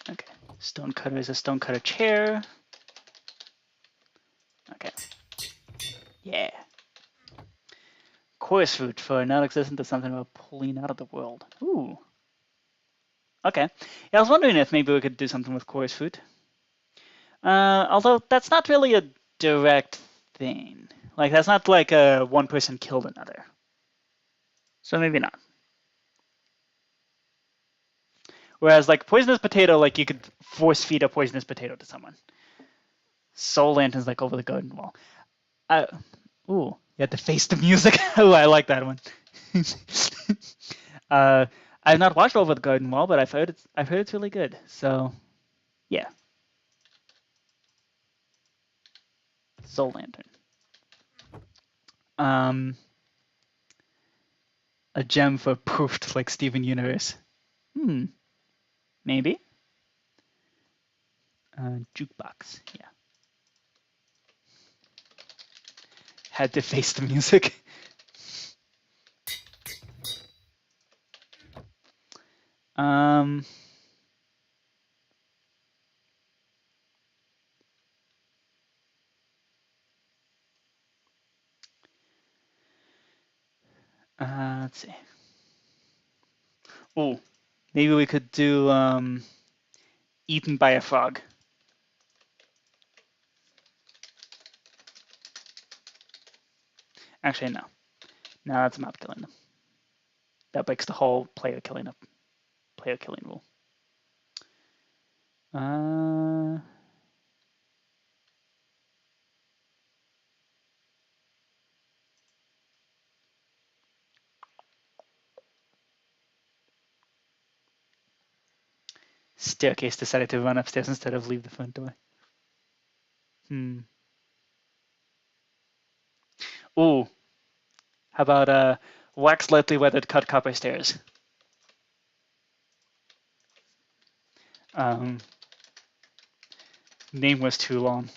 Okay. Stonecutter is a stonecutter chair. Okay. Yeah. Chorus fruit for non-existent is something about pulling out of the world. Ooh. Okay. Yeah, I was wondering if maybe we could do something with chorus fruit. Although that's not really a direct thing. Like, that's not like one person killed another. So maybe not. Whereas, like, poisonous potato, like, you could force feed a poisonous potato to someone. Soul Lantern's like over the garden wall. Ooh, you had to face the music. Ooh, I like that one. I've not watched Over the Garden Wall, but I've heard it's really good. So, yeah. Soul Lantern. A gem for poofed like Steven Universe. Maybe. Jukebox. Yeah. Had to face the music. Let's see. Oh, maybe we could do eaten by a frog. Actually, no. No, that's not killing them. That breaks the whole player killing rule. Staircase decided to run upstairs instead of leave the front door. Ooh. How about wax lightly weathered cut copper stairs? Name was too long.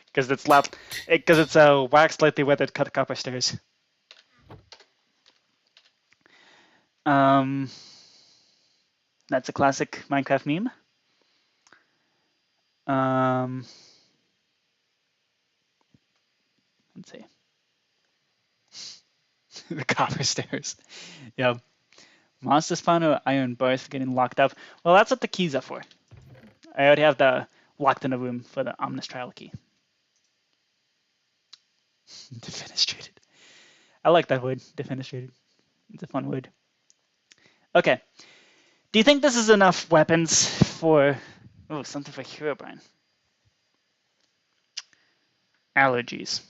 Because it's wax lightly weathered cut copper stairs. That's a classic Minecraft meme. Let's see. The copper stairs. Yeah. Monster spawn or iron bars for getting locked up. Well, that's what the keys are for. I already have the locked in a room for the ominous trial key. Defenestrated. I like that word, defenestrated. It's a fun word. Okay. Do you think this is enough weapons for... Oh, something for Herobrine. Allergies.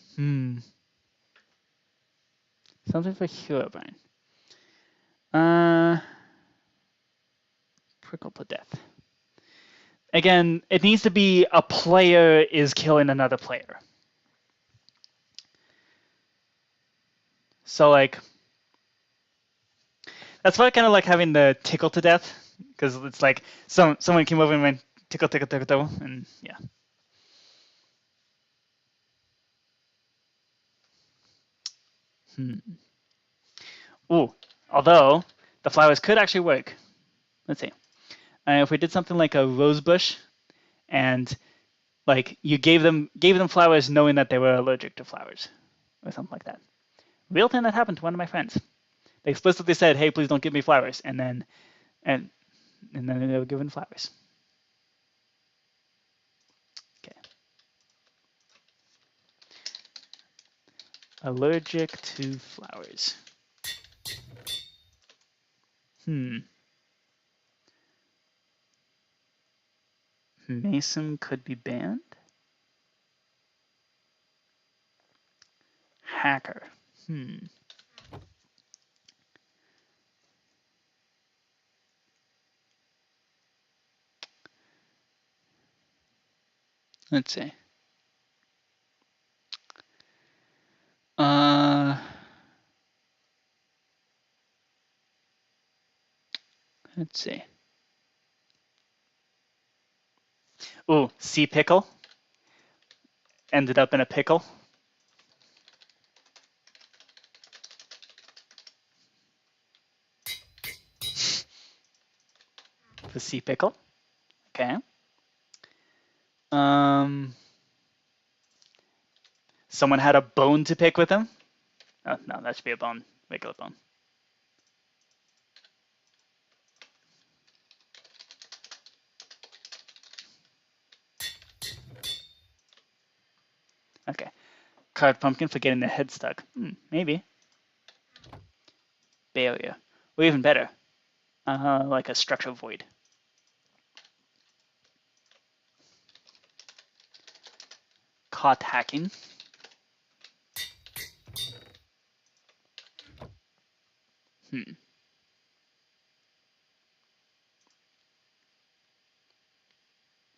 Something for Herobrine. Prickled to death. Again, it needs to be a player is killing another player. So, like... That's why I kind of like having the tickle to death, because it's like someone came over and went tickle, tickle, tickle, tickle, and yeah. Ooh, although the flowers could actually work. Let's see. If we did something like a rose bush, and like you gave them flowers knowing that they were allergic to flowers, or something like that. Real thing that happened to one of my friends. They explicitly said, "Hey, please don't give me flowers," and then they were given flowers. Okay. Allergic to flowers. Mason could be banned. Hacker. Let's see. Let's see. Ooh, sea pickle. Ended up in a pickle. The sea pickle. Okay. Someone had a bone to pick with him. Oh, no, that should be a bone. Regular bone. Okay. Carved pumpkin for getting the head stuck. Maybe. Barrier. Or even better. Like a structure void. Caught hacking.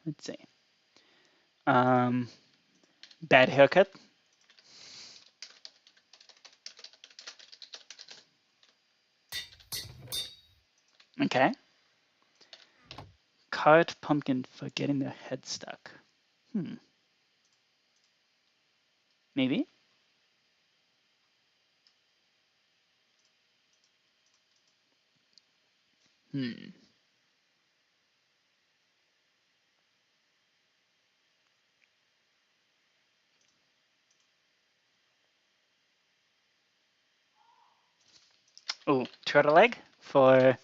Let's see. Bad haircut. Okay. Carved pumpkin for getting their head stuck. Maybe. Oh, turtle egg for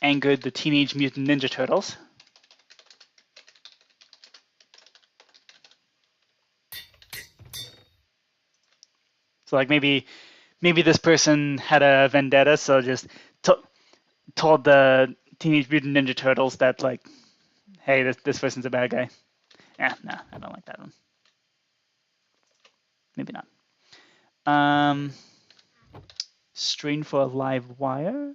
angered the Teenage Mutant Ninja Turtles. So like maybe this person had a vendetta, so just told the Teenage Mutant Ninja Turtles that like, hey, this person's a bad guy. Yeah, no, I don't like that one. Maybe not. Strain for a live wire.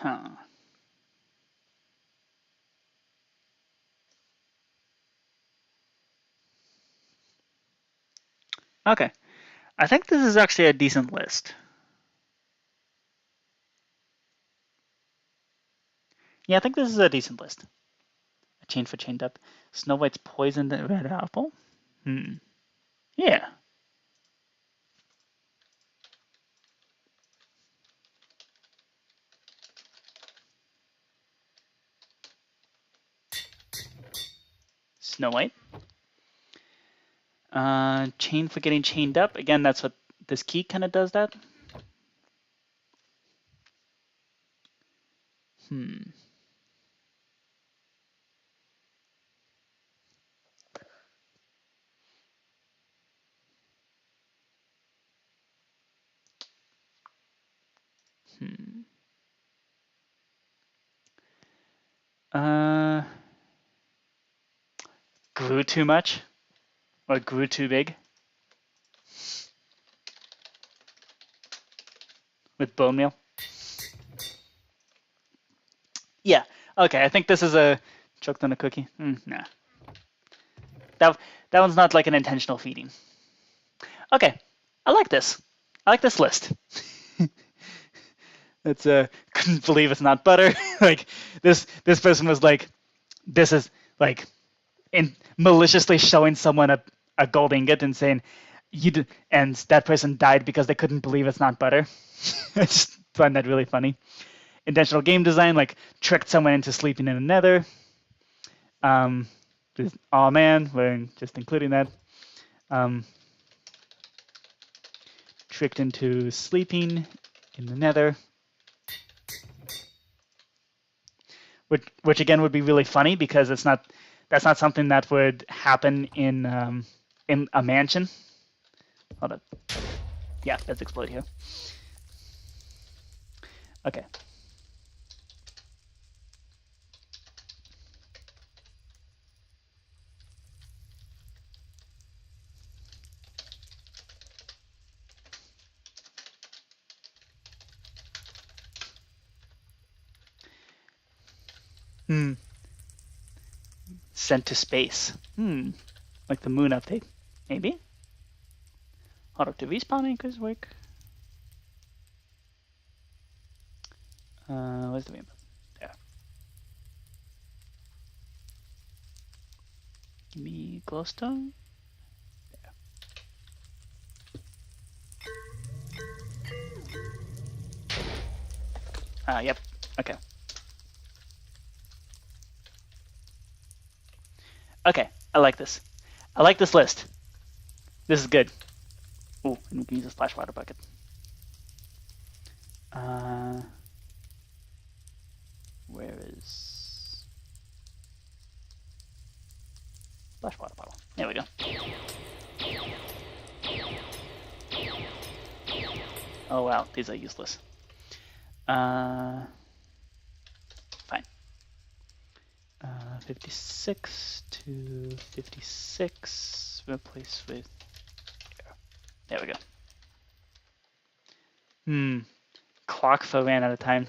Huh. Okay. I think this is actually a decent list. Yeah, I think this is a decent list. A chain for chained up. Snow White's poisoned red apple. Yeah. Snow White. Chain for getting chained up. Again, that's what this key kind of does that. Grew too much or grew too big with bone meal. Yeah. Okay. I think this is a choked on a cookie. Nah. That one's not like an intentional feeding. Okay. I like this. I like this list. It's couldn't believe it's not butter. Like this person was like, this is like maliciously showing someone a gold ingot and saying and that person died because they couldn't believe it's not butter. I just find that really funny. Intentional game design, like tricked someone into sleeping in a nether. Oh man, we're just including that. Tricked into sleeping in the nether. Which again would be really funny because that's not something that would happen in a mansion. Hold on. Yeah, let's explode here. Okay. Sent to space. Like the moon update. Maybe? Hold up, do respawn anchors work? Where's the main button? There. Give me glowstone. There. Yep. Okay. Okay, I like this. I like this list. This is good. Ooh, and we can use a splash water bucket. Where is splash water bottle? There we go. Oh wow, these are useless. Fine. 56 to 56. Replace with. There we go. Clock for ran out of time.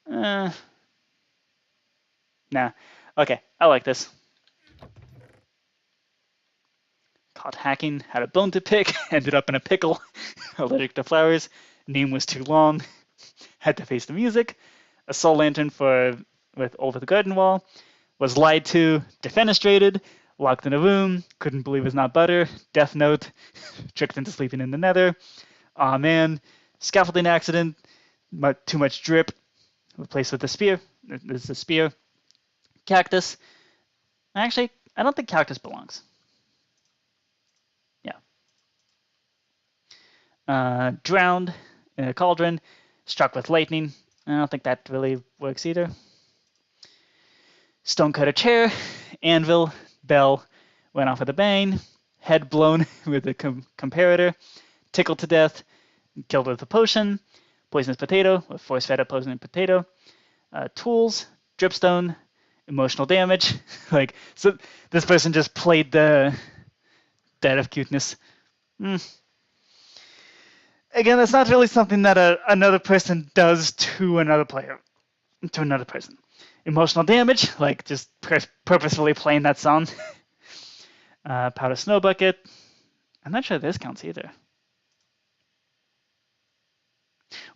Nah. Okay, I like this. Caught hacking, had a bone to pick, ended up in a pickle. Allergic to flowers. Name was too long. Had to face the music. A soul lantern with over the garden wall. Was lied to, defenestrated, locked in a room, couldn't believe it's not butter, death note, tricked into sleeping in the nether, aw man, scaffolding accident, too much drip, replaced with a spear, this is a spear, cactus, actually, I don't think cactus belongs. Yeah. Drowned in a cauldron, struck with lightning, I don't think that really works either. Stone cut a chair, anvil, bell, went off with a bang, head blown with a comparator, tickled to death, killed with a potion, poisonous potato, with force-fed a poisonous potato, tools, dripstone, emotional damage. Like, so this person just played the dead of cuteness. Again, that's not really something that another person does to another player, to another person. Emotional damage, like just purposefully playing that song. Powder snow bucket. I'm not sure this counts either.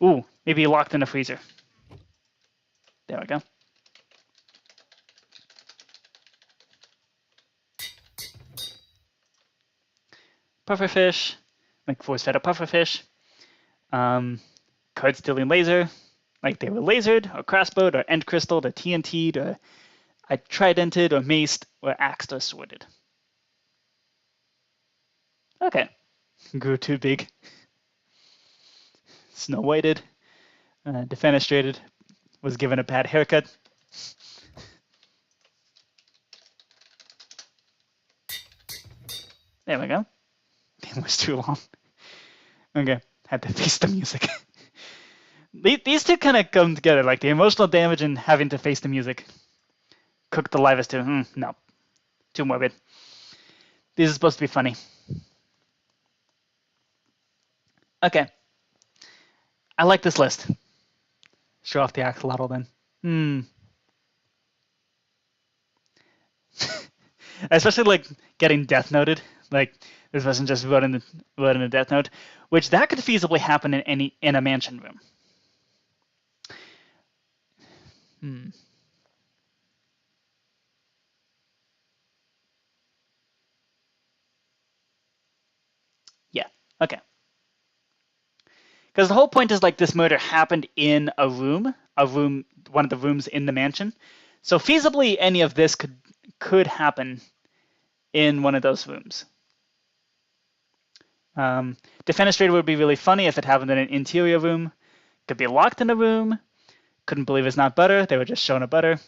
Ooh, maybe locked in a freezer. There we go. Pufferfish, like force-fed a pufferfish. Card-stealing laser. Like they were lasered, or crossbowed, or end crystalled, or TNT'd, or tridented, or maced, or axed, or sworded. Okay. Grew too big. Snow whited. Defenestrated. Was given a bad haircut. There we go. It was too long. Okay. Had to face the music. These two kind of come together, like the emotional damage and having to face the music. Cook the livest too. No. Too morbid. This is supposed to be funny. Okay. I like this list. Show off the axolotl then. Especially like getting death noted. Like this person just wrote in a death note, which that could feasibly happen in a mansion room. Yeah. Okay. Because the whole point is like this murder happened in a room, one of the rooms in the mansion. So feasibly, any of this could happen in one of those rooms. Defenestrated would be really funny if it happened in an interior room. Could be locked in a room. Couldn't believe it's not butter. They were just shown a butter.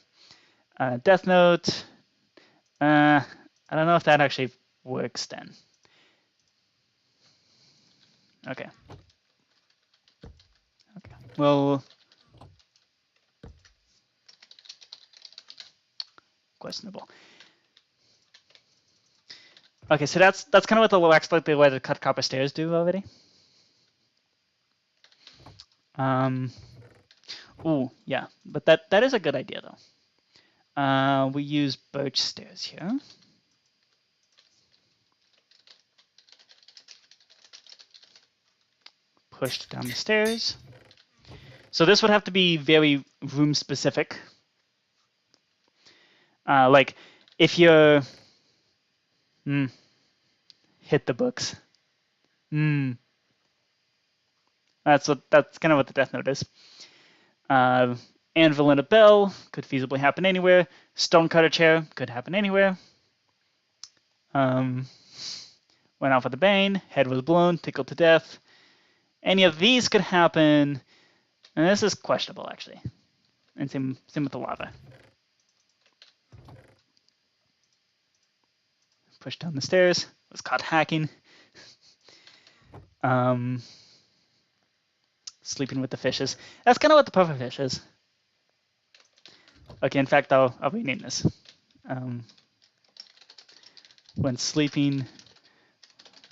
Death Note. I don't know if that actually works then. Okay. Well, questionable. Okay, so that's kind of what the wax the way the cut copper stairs do already. Ooh, yeah, but that is a good idea though. We use birch stairs here. Pushed down the stairs. So this would have to be very room specific. Like if you're hit the books. That's kind of what the death note is. Anvil and a bell could feasibly happen anywhere. Stonecutter chair could happen anywhere. Went off with a bane. Head was blown. Tickled to death. Any of these could happen. And this is questionable actually. And same with the lava. Pushed down the stairs. Was caught hacking. Sleeping with the fishes. That's kind of what the pufferfish is. Okay, in fact, I'll rename this. When sleeping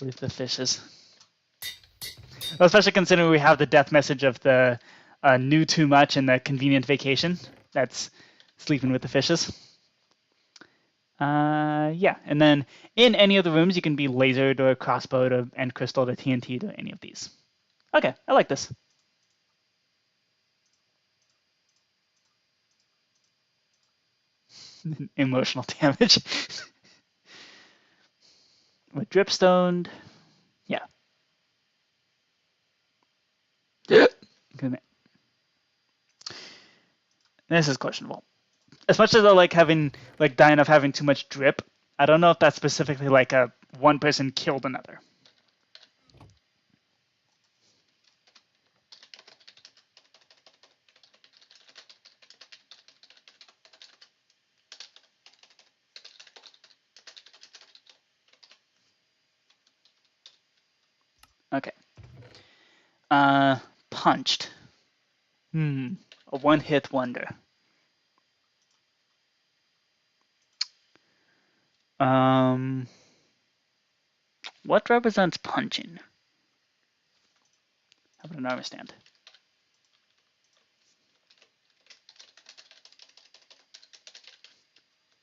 with the fishes. Well, especially considering we have the death message of the knew too much and the convenient vacation. That's sleeping with the fishes. Yeah, and then in any of the rooms, you can be lasered or crossbowed or end crystal or TNT or any of these. Okay, I like this. Emotional damage. With dripstoned. Yeah. This is questionable. As much as I like dying of having too much drip, I don't know if that's specifically like a one person killed another. Okay. Punched. A one-hit wonder. What represents punching? How about an armor stand?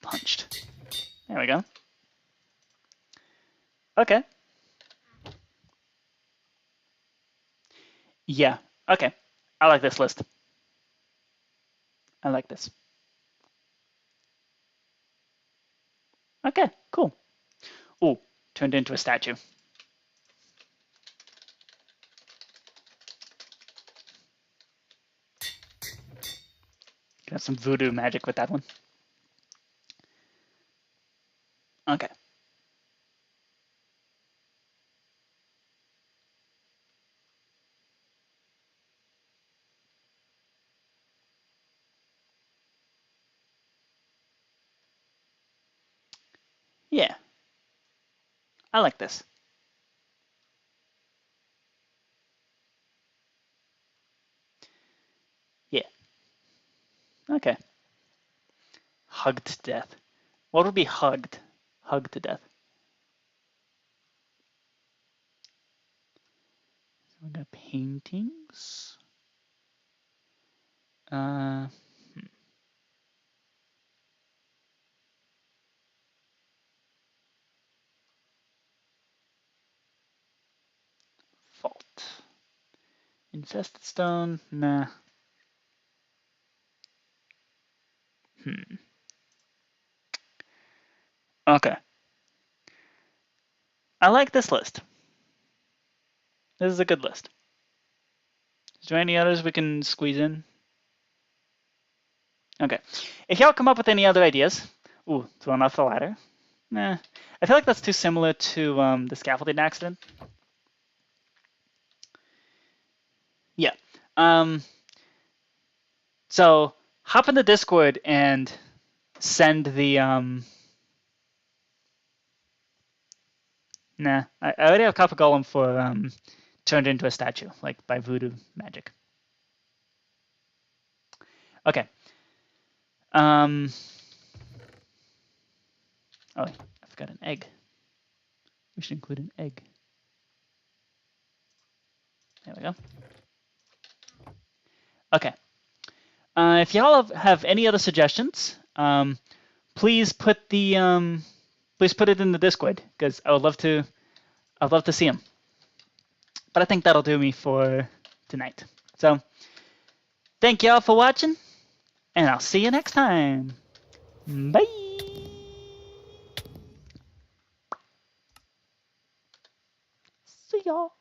Punched. There we go. Okay. Yeah. Okay. I like this list. I like this. Okay, cool. Ooh, turned into a statue. Got some voodoo magic with that one. Okay. Yeah, I like this. Yeah. Okay. Hugged to death. What would be hugged? Hugged to death. We got paintings. Fault. Infested stone. Nah. Okay. I like this list. This is a good list. Is there any others we can squeeze in? Okay. If y'all come up with any other ideas, thrown off the ladder. Nah. I feel like that's too similar to the scaffolding accident. Yeah. So hop in the Discord and send the Nah, I already have Copper Golem for turned into a statue, like by voodoo magic. Okay. Oh, I forgot an egg. We should include an egg. There we go. Okay. If y'all have any other suggestions, please put it in the Discord because I'd love to see them. But I think that'll do me for tonight. So thank y'all for watching, and I'll see you next time. Bye. See y'all.